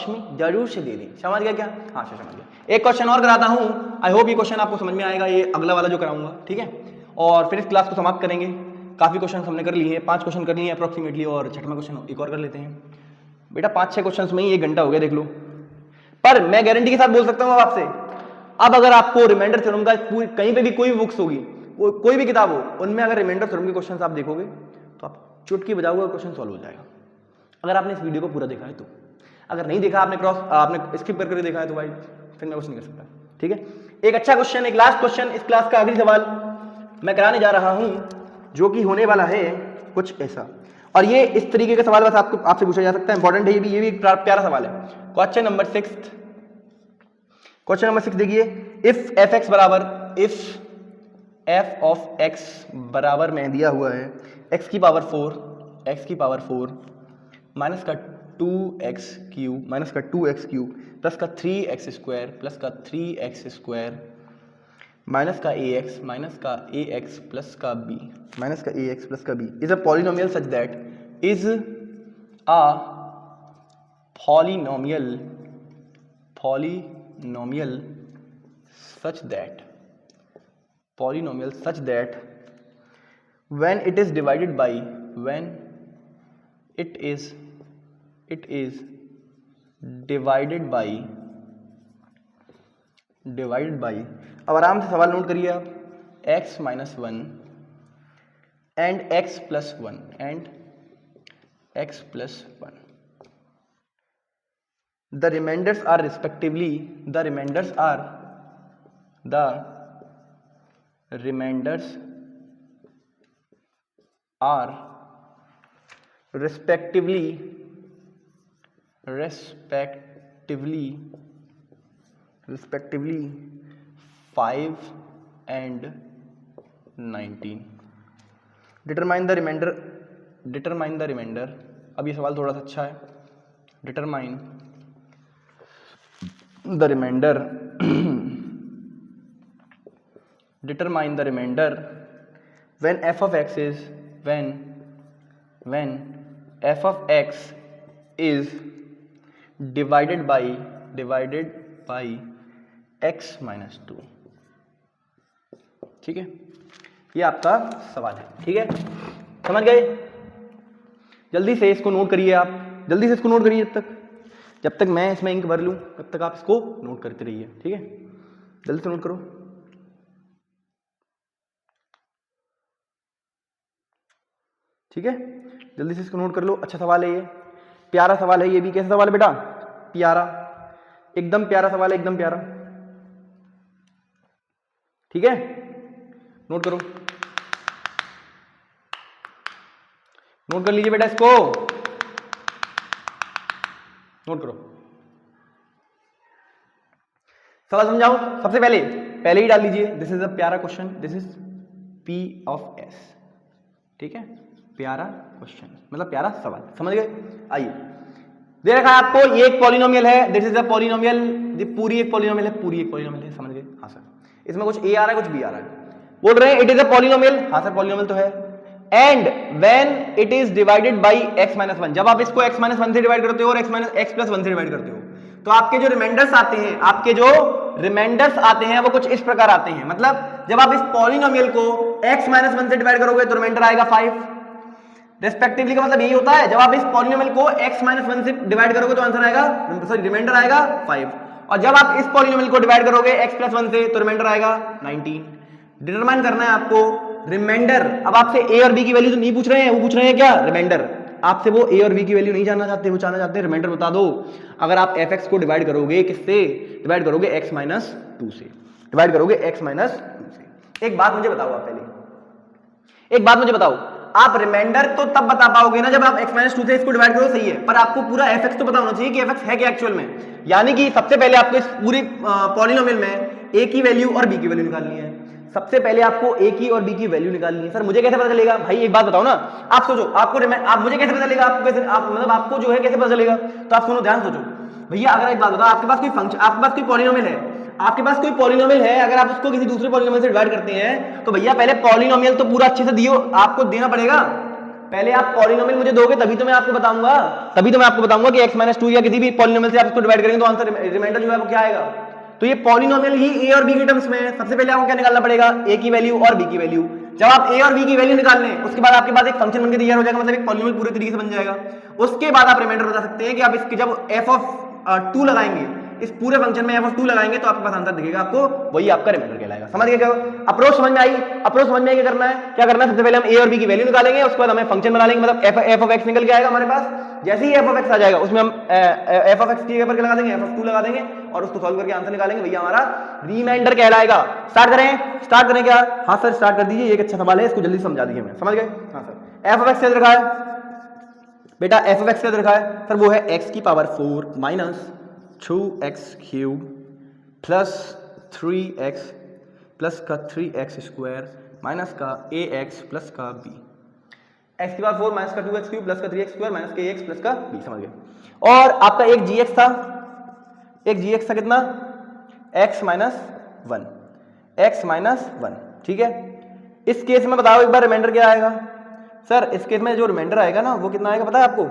में जरूर से दे दें, समझ गया क्या? हाँ समझ गया। एक क्वेश्चन और कराता हूं, आई होप ये क्वेश्चन आपको समझ में आएगा, ये अगला वाला जो कराऊंगा, ठीक है? और फिर इस क्लास को समाप्त करेंगे। काफ़ी क्वेश्चन हमने कर लिए हैं, 5 क्वेश्चन कर लिए हैं अप्रोक्सीमेटली, और छठवां क्वेश्चन एक और कर लेते हैं। बेटा 5-6 क्वेश्चन में ही 1 घंटा हो गया, देख लो। पर मैं गारंटी के साथ बोल सकता हूँ आपसे, अब अगर आपको रिमाइंडर थ्योरम का कहीं पे भी कोई बुक्स होगी, कोई भी किताब हो, उनमें अगर रिमाइंडर थ्योरम के क्वेश्चन आप देखोगे तो आप चुटकी बजाओगे और क्वेश्चन सॉल्व हो जाएगा, अगर आपने इस वीडियो को पूरा देखा है तो। अगर नहीं देखा, आपने स्किप करके देखा है तो भाई फिर मैं कुछ नहीं कर सकता, ठीक है। एक अच्छा क्वेश्चन, एक लास्ट क्वेश्चन, इस क्लास का आखिरी सवाल मैं कराने जा रहा हूं, जो कि होने वाला है कुछ ऐसा, और ये इस तरीके का सवाल बस आपसे पूछा जा सकता है, इंपॉर्टेंट है ये भी एक प्यारा सवाल है। क्वेश्चन नंबर 6 देखिए, इफ एफ एक्स बराबर, इफ एफ ऑफ एक्स बराबर में दिया हुआ है x की पावर 4 माइनस का 2x क्यूब प्लस का 3x स्क्वायर प्लस का 3x स्क्वायर माइनस का ax प्लस का b is a polynomial such that when it is divided by अब आराम से सवाल नोट करिए आप, x minus 1 and x plus 1 the remainders are respectively respectively 5 and 19. Determine the remainder. अब ये सवाल थोड़ा सा अच्छा है। Determine the remainder when f of x is divided by x minus 2, ठीक है। ये आपका सवाल है, ठीक है, समझ गए। जल्दी से इसको नोट करिए आप, जब तक मैं इसमें इंक भर लूं तब तक आप इसको नोट करते रहिए, ठीक है। जल्दी से नोट करो, ठीक है, जल्दी से इसको नोट कर लो। अच्छा सवाल है ये, प्यारा सवाल है ये भी। कैसा सवाल है बेटा? प्यारा, एकदम प्यारा सवाल है, एकदम प्यारा, ठीक है। नोट करो, नोट कर लीजिए बेटा, इसको नोट करो। सवाल समझाओ। सबसे पहले ही डाल लीजिए, दिस इज अ प्यारा question, this is P of S, ठीक है। प्यारा क्वेश्चन मतलब प्यारा सवाल, समझ गए। आइए, दे रखा है आपको, ये एक पॉलिनोमियल है, दिस इज अ पॉलिनोमियल, ये पूरी एक पॉलिनोमियल है, समझ गए। हाँ सर, इसमें कुछ a आ रहा है, कुछ b आ रहा है, बोल रहे हैं इट इज अ पॉलिनोमियल। हाँ सर, पॉलिनोमियल तो है। And when it is divided by x minus 1, जब आप इसको x माइनस 1 से डिवाइड करते हो और x प्लस 1 से डिवाइड करते हो, तो आपके जो रिमाइंडर्स आते हैं, वो कुछ इस प्रकार आते हैं। मतलब जब आप इस पॉलिनोमियल को x माइनस 1 से डिवाइड करोगे तो रिमाइंडर आएगा 5 रेस्पेक्टिवली, का मतलब यही होता है, जब आप इस पॉलिनोमियल को x माइनस 1 से डिवाइड करोगे तो आंसर आएगा, सॉरी रिमाइंडर आएगा 5, और जब आप इस पॉलिनोमियल को डिवाइड करोगे x प्लस 1 से तो रिमाइंडर आएगा 19। डिटरमाइन करना है आपको रिमाइंडर। अब आपसे a और b की वैल्यू तो नहीं पूछ रहे हैं, वो पूछ रहे हैं क्या? रिमाइंडर। आपसे वो a और b की वैल्यू नहीं जानना चाहते, वो जानना चाहते हैं रिमाइंडर बता दो। अगर आप fx को डिवाइड करोगे किससे? डिवाइड करोगे x माइनस 2 से, एक बात मुझे बताओ, आप पहले एक बात मुझे बताओ, आप रिमाइंडर तो तब बता पाओगे ना जब आप x माइनस 2 से इसको डिवाइड करो, सही है, पर आपको पूरा fx तो पता होना चाहिए कि fx है क्या एक्चुअल में। यानी कि सबसे पहले आपको इस पूरी पॉलिनोमियल में a की वैल्यू और b की वैल्यू निकालनी है। सबसे पहले आपको a की और b की वैल्यू निकालनी है। सर मुझे कैसे पता चलेगा? भाई एक बात बताओ ना, आप सोचो, आप मुझे कैसे पता चलेगा? आपको जो है कैसे पता चलेगा? तो आप सुनो, ध्यान सोचो भैया। अगर एक बात बताओ, आपके पास कोई फंक्शन, आपके पास कोई पॉलिनोमियल है, अगर आप उसको किसी दूसरे पॉलिनोमियल से डिवाइड करते हैं तो भैया पहले पॉलिनोमियल तो पूरा अच्छे से दियो, आपको देना पड़ेगा। पहले आप पॉलिनोमियल मुझे दोगे तभी तो मैं आपको बताऊंगा कि x माइनस 2 या किसी भी पॉलिनोमियल से आप इसको डिवाइड करेंगे तो आंसर, रिमाइंडर जो है वो क्या आएगा। तो ये पॉलिनोमियल ही a और b के टर्म्स में है। सबसे पहले आपको क्या निकालना पड़ेगा? a की वैल्यू और b की वैल्यू। जब आप ए और बी की वैल्यू निकाल लें उसके बाद आपके पास एक फंक्शन बनकर तैयार हो जाएगा, मतलब एक पॉलिनोमियल पूरे तरीके से बन जाएगा। उसके बाद आप रिमाइंडर बता सकते हैं कि आप इसके जब एफ ऑफ 2 लगाएंगे, इस पूरे फंक्शन में एफ ऑफ 2 लगाएंगे तो आपके पास आंसर दिखेगा आपको, वही आपका रिमाइंडर कहलाएगा। समझ गए क्या? अप्रोच समझ में आई? अप्रोच समझ में आई? क्या करना है, क्या करना है, सबसे पहले हम ए और बी की वैल्यू निकालेंगे, उसके बाद हमें फंक्शन बना लेंगे, मतलब एफ ऑफ एक्स निकल के आएगा हमारे पास। जैसे ही एफ ऑफ एक्स आ जाएगा उसमें हम एफ ऑफ एक्स की जगह पर क्या लगा देंगे, एफ ऑफ 2 लगा देंगे और उसको सॉल्व करके आंसर निकालेंगे, भैया हमारा रिमाइंडर कहलाएगा। स्टार्ट करें क्या? हाँ सर स्टार्ट कर दीजिए, एक अच्छा सवाल है, इसको जल्दी समझा दीजिए। मैं समझ गए? हाँ सर। एफ ऑफ एक्स क्या रखा है बेटा? एफ ऑफ एक्स क्या रखा है सर? वो है एक्स की power 4 minus 2x cube plus 3x plus का 3x स्क्वायर माइनस का ax प्लस का b। x की पावर 4 माइनस का 2x क्यूब प्लस का 3x स्क्वायर माइनस का ax प्लस का b। समझ गए? और आपका एक gx था, कितना? x minus 1, x minus 1। ठीक है, इस केस में बताओ एक बार रिमाइंडर क्या आएगा सर? इस केस में जो रिमाइंडर आएगा ना वो कितना आएगा पता है आपको?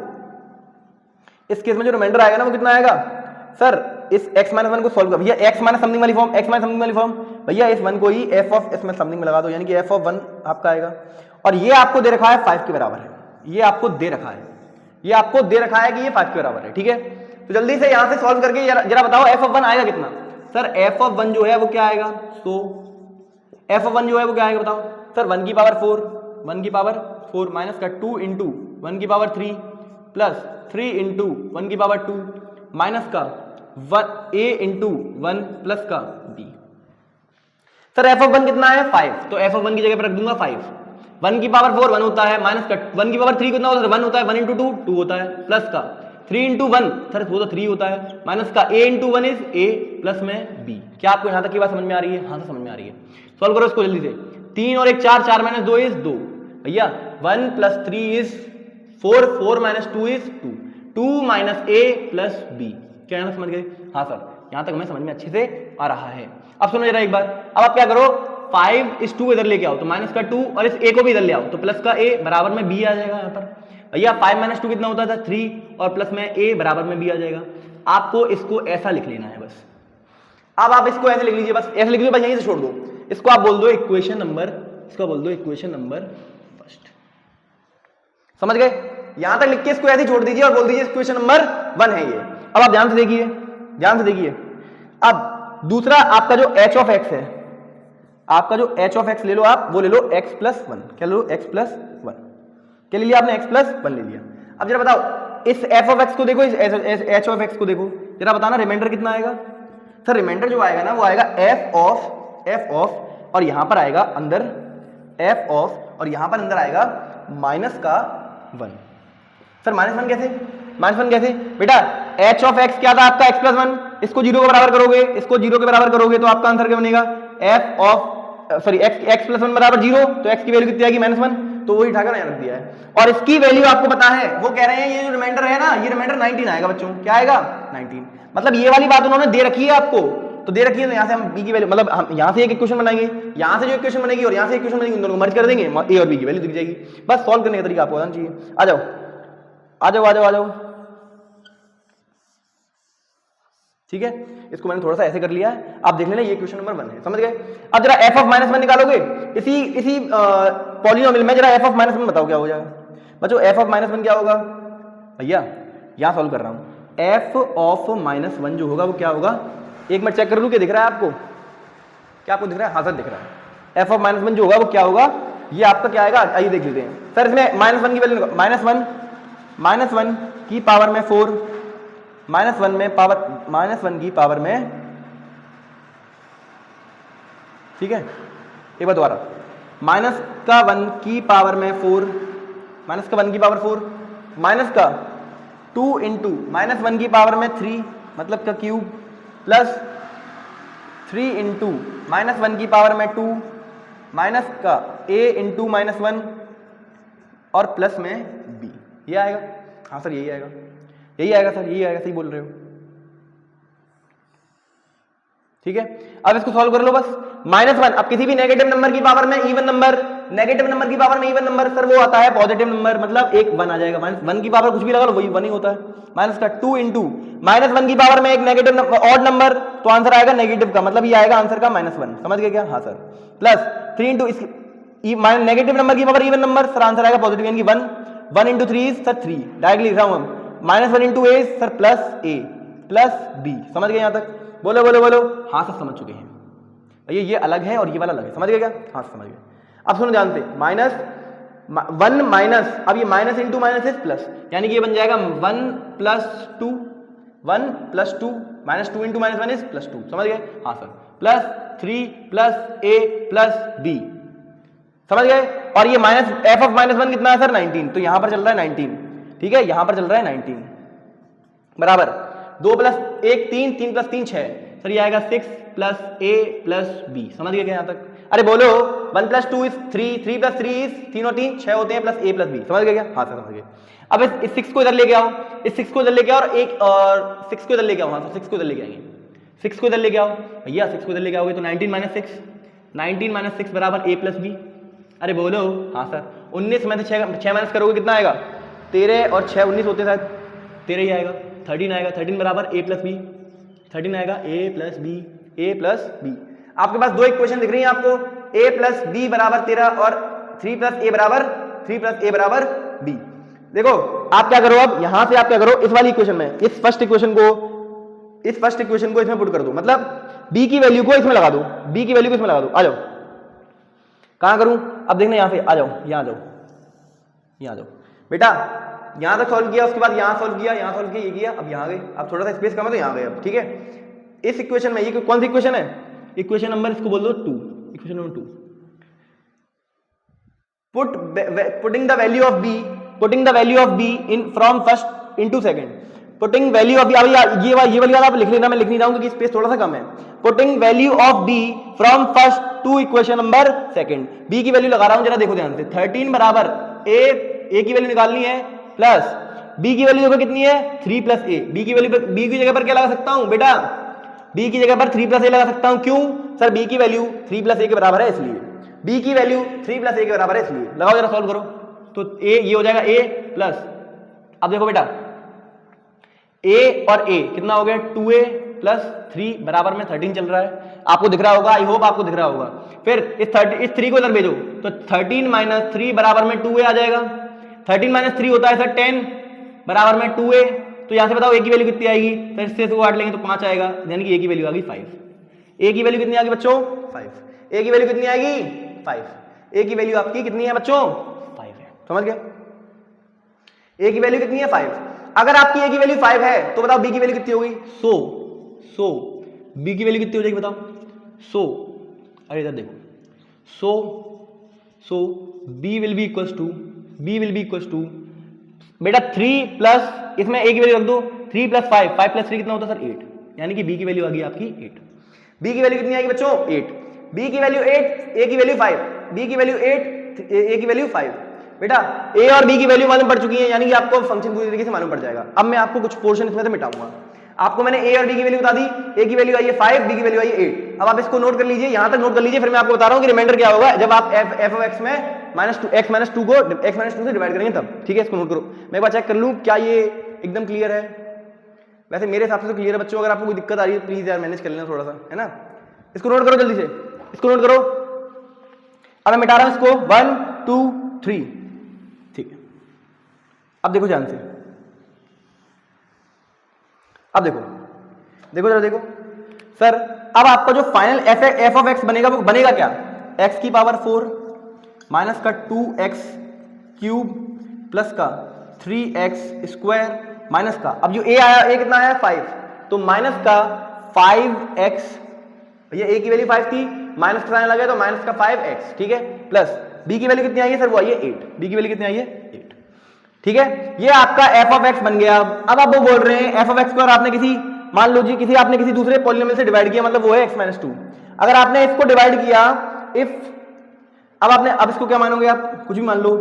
इस केस में जो रिमाइंडर आएगा ना वो कितना आएगा सर? इस x माइनस 1 को सॉल्व कर भैया, x माइनस समथिंग वाली फॉर्म, x माइनस समथिंग वाली फॉर्म, भैया इस 1 को ही f ऑफ s में समथिंग में लगा दो, यानी कि f ऑफ 1 आपका आएगा। और ये आपको दे रखा है 5 के बराबर है, ये आपको दे रखा है, ये आपको दे रखा है कि ये 5 के बराबर है। ठीक है, तो जल्दी से यहां से सॉल्व करके जरा बताओ f ऑफ 1 आएगा कितना सर? f ऑफ 1 जो है वो क्या आएगा? तो f ऑफ 1 जो है वो क्या आएगा बताओ सर? 1 की पावर 4, 1 की पावर 4 माइनस का 2 इंटू 1 की पावर 3 प्लस 3 इंटू 1 की पावर 2 माइनस का a इंटू 1 प्लस का b। सर एफ ऑफ 1 कितना है? 5, तो एफ ऑफ 1 की जगह पर रख दूंगा 5। 1 की पावर 4 1 होता है, माइनस का 1 की पावर 3 कितना होता है? 1 होता है, 1 इंटू 2 2 होता है, प्लस का 3 इंटू 1 सर वो तो 3 होता है, माइनस का a into 1 is a plus में b। क्या आपको यहां तक की बात समझ में आ रही है? हाँ तो समझ में आ रही है। सॉल्व करो इसको जल्दी से। 3 और 1 4, 4 माइनस 2 इज 2 भैया, 1 plus 3 is 4, 4 minus 2 is 2, 2 minus a plus b। क्या समझ गए? हाँ सर, यहां तक हमें समझ में अच्छे से आ रहा है। अब सुनो जरा एक बार, अब आप क्या करो, 5 इस 2 इधर लेके आओ तो माइनस का 2 और इस a को भी इधर ले आओ तो प्लस का a बराबर में b आ जाएगा। यहाँ पर भैया 5 माइनस 2 कितना होता था? 3 और प्लस में a बराबर में b आ जाएगा। आपको इसको ऐसा लिख लेना है बस। अब आप इसको ऐसे लिख लीजिए, बस ऐसे लिख लीजिए, बस यहीं से छोड़ दो इसको। आप बोल दो इक्वेशन नंबर, इसको बोल दो इक्वेशन नंबर फर्स्ट। समझ गए? यहां तक लिख के इसको ऐसे छोड़ दीजिए और बोल दीजिए इक्वेशन नंबर 1 है ये। अब आप ध्यान से देखिए, ध्यान से देखिए। अब दूसरा आपका जो h ऑफ x है, आपका जो h ऑफ x ले लो आप, वो ले लो x प्लस 1। क्या ले लो? x plus 1। क्या ले लिया आपने? x प्लस 1 ले लिया। अब जरा बताओ इस f ऑफ x को देखो, इस h ऑफ x को देखो, जरा बताना रिमाइंडर कितना आएगा सर? रिमाइंडर जो आएगा ना वो आएगा f ऑफ और यहां पर आएगा अंदर f ऑफ और यहां पर अंदर आएगा माइनस का 1। सर माइनस 1 कैसे? माइनस 1 कैसे बेटा? h ऑफ x क्या था आपका? x plus 1। इसको 0 के बराबर करोगे, इसको 0 के बराबर करोगे तो आपका आंसर क्या बनेगा? f of sorry x plus 1 बराबर 0, तो x की वैल्यू कितनी आएगी? माइनस 1। तो वही उठाकर यहाँ रख दिया है। और इसकी वैल्यू आपको पता है, वो कह रहे हैं ये जो रिमाइंडर है ना, ये रिमाइंडर 19 आएगा बच्चों। क्या आएगा? 19। मतलब ये वाली बात उन्होंने दे रखी है आपको, तो दे रखी है, तो यहाँ से हम b की वैल्यू, मतलब हम यहाँ से एक इक्वेशन बनाएंगे, यहाँ से जो इक्वेशन बनेगी और यहाँ से इक्वेशन बनेगी, उन दोनों को मर्ज कर देंगे, a और b की वैल्यू दिख जाएगी। बस सॉल्व करने का तरीका आपको आना चाहिए। आ जाओ आ जाओ आ जाओ आ जाओ। ठीक है, इसको मैंने थोड़ा सा ऐसे कर लिया है, आप देख लेना ये क्वेश्चन नंबर 1 है। समझ गए? अब जरा f ऑफ माइनस 1 निकालोगे इसी पॉलिनोमियल में, जरा f ऑफ माइनस 1 बताओ क्या हो जाएगा बच्चों? f ऑफ माइनस 1 क्या होगा भैया? यहां सॉल्व कर रहा हूं। f ऑफ माइनस 1 जो होगा वो क्या होगा? एक मिनट चेक कर लूं, क्या दिख रहा है आपको? क्या आपको दिख रहा है? हाँ सर दिख रहा है। f ऑफ माइनस 1 जो होगा वो क्या होगा? ये आपका क्या आएगा? आइए देख लेते हैं सर। इसमें माइनस 1 की वैल्यू, माइनस 1 की पावर में 4, माइनस 1 में पावर, माइनस 1 की पावर में, ठीक है, एक बार दोबारा, माइनस का 1 की पावर में 4, माइनस का 1 की पावर 4, माइनस का 2 इंटू माइनस 1 की पावर में 3 मतलब का क्यूब, प्लस 3 इंटू माइनस 1 की पावर में 2 माइनस का a इंटू माइनस 1 और प्लस में b। ये आएगा? हाँ सर यही आएगा, यही आएगा सर, यही आएगा, सही बोल रहे हो। ठीक है, अब इसको सॉल्व कर लो बस। माइनस 1, अब किसी भी नेगेटिव नंबर की पावर में इवन नंबर, नेगेटिव नंबर की पावर में इवन नंबर सर वो आता है पॉजिटिव नंबर, मतलब एक 1 आ जाएगा। माइनस 1 की पावर कुछ भी लगा लो वही 1 ही होता है। माइनस का 2 इंटू माइनस 1 की पावर में एक नेगेटिव नंबर, ऑड नंबर, तो आंसर आएगा नेगेटिव का, मतलब ये आएगा आंसर का -1। समझ गए क्या? हाँ sir. Plus 3 into negative number की power even number, sir answer आएगा पॉजिटिव, यानी 1 1 इंटू 3 इज सर 3, डायरेक्टली लिख रहा हूं हम। -1 इंटू ए सर प्लस ए प्लस बी, समझ गए यहां तक? बोलो बोलो बोलो, हाँ सर समझ चुके हैं भैया, ये अलग है और ये वाला अलग है, समझ गए क्या? हाँ समझ गए। अब सुनो ध्यान से, -1 माइनस, अब ये minus into minus is plus, यानी कि ये बन जाएगा 1 + 2 1 + 2 -2 इंटू -1 इज +2, समझ गए? हाँ सर, +3 + a + b, समझ गए? और ये f of -1 कितना है सर? 19, तो यहां पर चल रहा है 19, ठीक है, यहां पर चल रहा है 19 बराबर 2 + 1 3 3 + 3 6, सर ये आएगा 6 + a + b, समझ गए क्या यहां तक? अरे बोलो, 1 + 2 इज 3 3 + 3 इज 3 और 3 6 होते हैं, प्लस a + b, समझ गए क्या? हाँ सर समझ गए। अब इस 6 को इधर लेके आओ, इस 6 को इधर लेके आओ, और एक और 6 को इधर लेके आओ, हाँ सर 6 को इधर लेके आएंगे, 6 को इधर लेके आओ भैया, 6 को इधर लेके आओगे तो 19 - 6 19 - 6 बराबर a + b। अरे बोलो, हाँ सर 19 में से 6 माइनस करोगे कितना आएगा? 13 और 6 19 होते शायद, 13 ही आएगा, 13 आएगा, 13 बराबर a + b, 13 आएगा a + b, a + b। आपके पास दो इक्वेशन दिख रही हैं आपको, a + b बराबर 13 और 3 + a बराबर b। देखो आप क्या करो, अब यहां से आप क्या करो, इस वाली इक्वेशन में इस फर्स्ट इक्वेशन को इसमें पुट कर दो, मतलब b की वैल्यू को इसमें लगा दो, b की वैल्यू को इसमें लगा दो। आ जाओ, कहां करूं? अब देखना यहां पे, आ जाओ, यहां जाओ, यहां जाओ बेटा, यहां तक सॉल्व किया, उसके बाद यहां सॉल्व किया, यहां सॉल्व किया, ये किया, अब यहां गए, अब थोड़ा सा स्पेस कम है तो यहां गए अब, ठीक है। इस इक्वेशन में, ये कौन सी इक्वेशन है? इक्वेशन नंबर, इसको बोल दो 2, equation number 2। Putting the value of b in from first into second, putting value of b, अब ये वाली बात आप लिख लेना, मैं लिख नहीं रहा हूं क्योंकि स्पेस थोड़ा सा कम है। Putting value of b from first to equation number second, b की वैल्यू लगा रहा हूं, जरा देखो ध्यान से, 13 बराबर a की वैल्यू निकालनी है, प्लस b की वैल्यू देखो कितनी है? 3 + a, b की वैल्यू, b की जगह पर क्या लगा सकता हूं बेटा? b की जगह पर 3 + a लगा सकता हूं, क्यों सर? b की वैल्यू 3 + a के बराबर है इसलिए, b की वैल्यू 3 + a के बराबर है इसलिए, लगाओ जरा सॉल्व करो, तो a ये हो जाएगा a प्लस, अब देखो बेटा a और a कितना हो गया? 2a + 3 बराबर में 13 चल रहा है, आपको दिख रहा होगा, आई होप आपको दिख रहा होगा। फिर इस 3 को इधर भेजो, तो 13 - 3 बराबर में 2a आ जाएगा, 13 - 3 होता है सर 10 बराबर में 2a, तो यहां से बताओ a की वैल्यू कितनी आएगी? सर इससे इसको काट लेंगे तो 5 आएगा, यानी कि a की वैल्यू आ गई 5। a की वैल्यू कितनी आ गई बच्चों? 5। a की वैल्यू कितनी आएगी? 5। a की वैल्यू आपकी कितनी है बच्चों? 5 है, समझ गए? a की वैल्यू कितनी है? 5। अगर आपकी a की वैल्यू 5 है तो बताओ b की वैल्यू कितनी होगी? 100 b की वैल्यू कितनी हो जाएगी बताओ? 100, अरे इधर देखो, 100 b will be equals to बेटा 3 प्लस, इसमें a की वैल्यू रख दो, 3 + 5 5 + 3 कितना होता है सर? 8, यानी कि b की वैल्यू आ गई आपकी 8। b की वैल्यू कितनी आएगी बच्चों? 8। b की वैल्यू 8, a की वैल्यू 5, b की वैल्यू 8, a की वैल्यू 5। बेटा a और b की वैल्यू मालूम पड़ चुकी है, यानी कि आपको फंक्शन पूरी तरीके से मालूम पड़ जाएगा। अब मैं आपको कुछ पोर्शन इसमें से मिटाऊंगा, आपको मैंने a और b की वैल्यू बता दी, a की वैल्यू आई है 5, b की वैल्यू आई है 8। अब आप इसको नोट कर लीजिए, यहां तक नोट कर लीजिए, फिर मैं आपको बता रहा हूं कि रिमाइंडर क्या होगा जब आप f of x में -2 को x - 2 से डिवाइड करेंगे तब, ठीक है। इसको नोट करो, मैं एक बार चेक कर लूं क्या ये एकदम क्लियर है। वैसे मेरे हिसाब से तो क्लियर है बच्चों, अगर आपको कोई दिक्कत आ रही है प्लीज यार मैनेज कर लेना थोड़ा सा, है ना। इसको नोट करो जल्दी से, इसको नोट करो। अब मैं मिटा रहा हूं इसको, 1 2 3, ठीक है। अब देखो ध्यान से, अब देखो जरा देखो सर, अब आपका जो फाइनल f of x बनेगा वो बनेगा क्या? x की पावर 4 माइनस का 2x क्यूब प्लस का 3x² माइनस का, अब जो a आया, a कितना आया? 5, तो माइनस का 5x, भैया a की वैल्यू 5 थी, माइनस का साइन लगा तो माइनस का 5x, ठीक है, प्लस b की वैल्यू कितनी आई है सर? वो आई है 8, b की वैल्यू कितनी आई है? 8, ठीक है। ये आपका f of x बन गया। अब आप वो बोल रहे हैं f of x को और आपने किसी, मान लो जी आपने किसी दूसरे पॉलिनोमियल से डिवाइड किया, मतलब वो है x - 2। अगर आपने इसको डिवाइड किया, अब इसको क्या मानोगे आप? कुछ भी मान लो,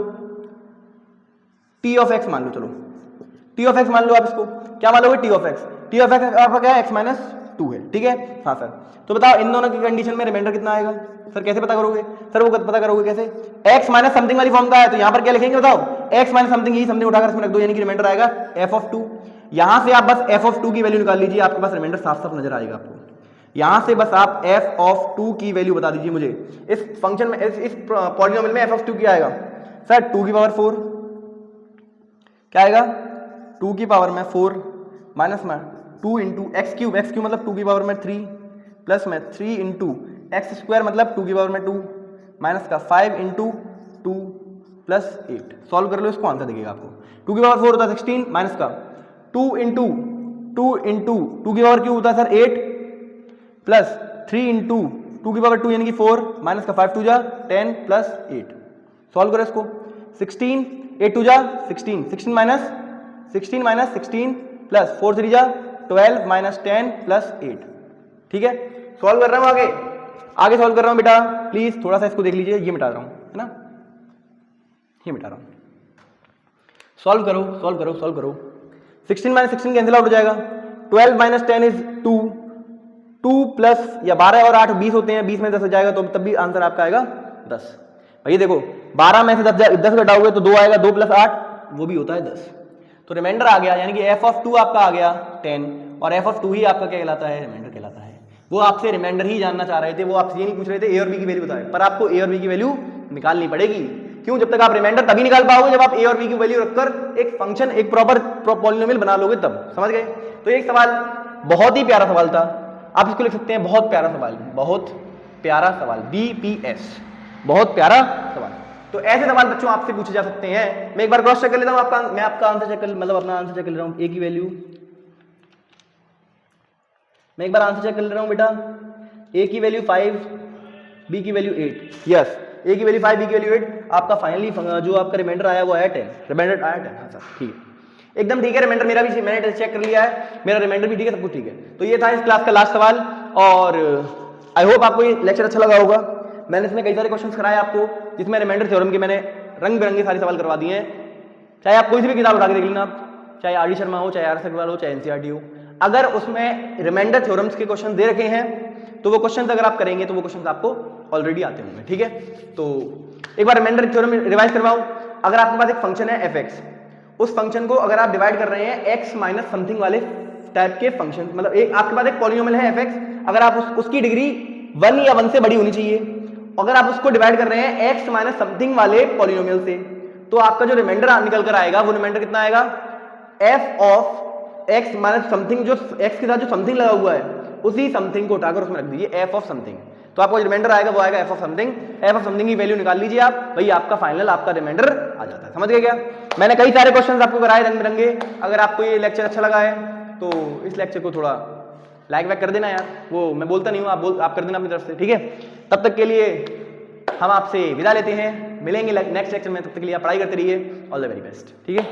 t of x मान लो, चलो t of x मान लो, आप इसको क्या मान लोगे? t of x। t of x आपका क्या है? x - 2 है, ठीक है। हाँ सर, तो बताओ इन दोनों की कंडीशन में रिमाइंडर कितना आएगा? सर कैसे पता करोगे? सर वो पता करोगे कैसे? x माइनस समथिंग वाली फॉर्म का है, तो यहां पर क्या लिखेंगे बताओ? x माइनस समथिंग, यही समथिंग उठाकर इसमें रख दो, यानी कि रिमाइंडर आएगा f of 2। यहां से आप बस f of 2 की वैल्यू निकाल लीजिए, आपके पास रिमाइंडर साफ साफ नजर आएगा आपको। यहां से बस आप f ऑफ 2 की वैल्यू बता दीजिए मुझे। इस फंक्शन में इस पॉलिनोमियल में f ऑफ 2 क्या आएगा सर? 2 की पावर 4 क्या आएगा? 2 की पावर में 4 माइनस में 2 इंटू एक्स क्यूब मतलब 2 की पावर में 3 प्लस में 3 इंटू एक्स स्क्वायर मतलब 2 की पावर में 2 माइनस का 5 इंटू 2 प्लस 8। सॉल्व कर लो इसको, आंसर दिखेगा आपको। 2 की पावर 4 होता है 16 माइनस का 2 इंटू 2 की पावर क्यों होता है सर 8 प्लस 3 इंटू 2 की पावर 2 यानी कि 4 माइनस का 5 2 जा 10 प्लस 8। सॉल्व करो इसको। 16 8 2 जा 16 16 माइनस 16 प्लस 4 3 जा 12 माइनस 10 प्लस 8। ठीक है, सॉल्व कर रहा हूं आगे सॉल्व कर रहा हूं बेटा, प्लीज थोड़ा सा इसको देख लीजिए। ये मिटा रहा हूं है ना, ये मिटा रहा हूं। सॉल्व करो। 16 माइनस 16 कैंसिल आउट हो जाएगा। 12 माइनस 10 इज 2 प्लस या 12 और 8 20 होते हैं, 20 में 10 हो जाएगा तो तब भी आंसर आपका आएगा 10। भाई देखो 12 में से 10 घटाओगे तो 2 आएगा, 2 प्लस 8 वो भी होता है 10। तो रिमाइंडर आ गया, यानी कि f ऑफ 2 आपका आ गया 10 और f ऑफ 2 ही आपका क्या कहलाता है? रिमाइंडर कहलाता है। वो आपसे रिमाइंडर ही जानना चाह रहे थे, वो आपसे ये नहीं पूछ रहे थे a और b की वैल्यू बताए, पर आपको a और b की वैल्यू निकालनी पड़ेगी। क्यों? जब तक आप रिमाइंडर तभी निकाल पाओगे जब आप a और b की वैल्यू रखकर एक फंक्शन एक प्रॉपर पॉलिनोमियल बना लोगे तब। समझ गए? तो एक सवाल बहुत ही प्यारा सवाल था, आप इसको लिख सकते हैं बहुत प्यारा सवाल BPS, बहुत प्यारा सवाल। तो ऐसे सवाल बच्चों आपसे पूछे जा सकते हैं। मैं एक बार क्रॉस चेक कर लेता हूं मैं आपका आंसर चेक कर मतलब अपना आंसर चेक कर ले रहा हूं। a की वैल्यू मैं एक बार आंसर चेक कर ले रहा हूं बेटा। a की वैल्यू 5, b की वैल्यू 8। यस, a की वैल्यू 5, b की वैल्यू 8। आपका फाइनली जो आपका रिमाइंडर आया वो आया 10। रिमाइंडर आया 10। हाँ सर ठीक है, एकदम ठीक है। रिमाइंडर मेरा भी मैंने चेक कर लिया है, मेरा रिमाइंडर भी ठीक है, सब कुछ ठीक है। तो ये था इस क्लास का लास्ट सवाल और आई होप आपको ये लेक्चर अच्छा लगा होगा। मैंने इसमें कई सारे क्वेश्चंस कराए आपको, जिसमें रिमाइंडर थ्योरम के मैंने रंग बिरंगे सारे सवाल करवा दिए हैं। चाहे आप कोई सी भी किताब उठा के देख लेना, आप चाहे आर डी शर्मा हो, चाहे आर एस अग्रवाल हो, चाहे एनसीईआरटी हो, अगर उसमें रिमाइंडर थ्योरम्स के क्वेश्चन दे रखे हैं तो वो क्वेश्चंस अगर आप करेंगे तो वो क्वेश्चंस आपको ऑलरेडी आते होंगे। ठीक है, तो एक बार रिमाइंडर थ्योरम रिवाइज करवाऊं। अगर आपके पास एक फंक्शन है fx, उस फंक्शन को अगर आप डिवाइड कर रहे हैं x माइनस समथिंग वाले टाइप के फंक्शन, मतलब एक आपके पास एक पॉलिनोमियल है fx, अगर आप उसकी डिग्री 1 या 1 से बड़ी होनी चाहिए, अगर आप उसको डिवाइड कर रहे हैं x माइनस समथिंग वाले पॉलिनोमियल से, तो आपका जो रिमाइंडर निकल कर आएगा वो रिमाइंडर कितना आएगा? f of x minus something, जो x के साथ जो समथिंग लगा हुआ है उसी समथिंग को उठाकर उसमें रख दीजिए f ऑफ समथिंग, तो आपको रिमाइंडर आएगा वो आएगा f of something. f of something की वैल्यू निकाल लीजिए आप, भाई आपका फाइनल आपका रिमाइंडर आ जाता है। समझ गए क्या? मैंने कई सारे क्वेश्चंस आपको कराए रंग बिरंगे। अगर आपको ये लेक्चर अच्छा लगा है तो इस लेक्चर को थोड़ा लाइक वैक कर देना यार, वो मैं बोलता नहीं हूँ, आप कर देना अपनी तरफ से। ठीक है, तब तक के लिए हम आपसे विदा लेते हैं, मिलेंगे नेक्स्ट लेक्चर में। तब तक के लिए आप पढ़ाई करते रहिए। All the very best. ठीक है।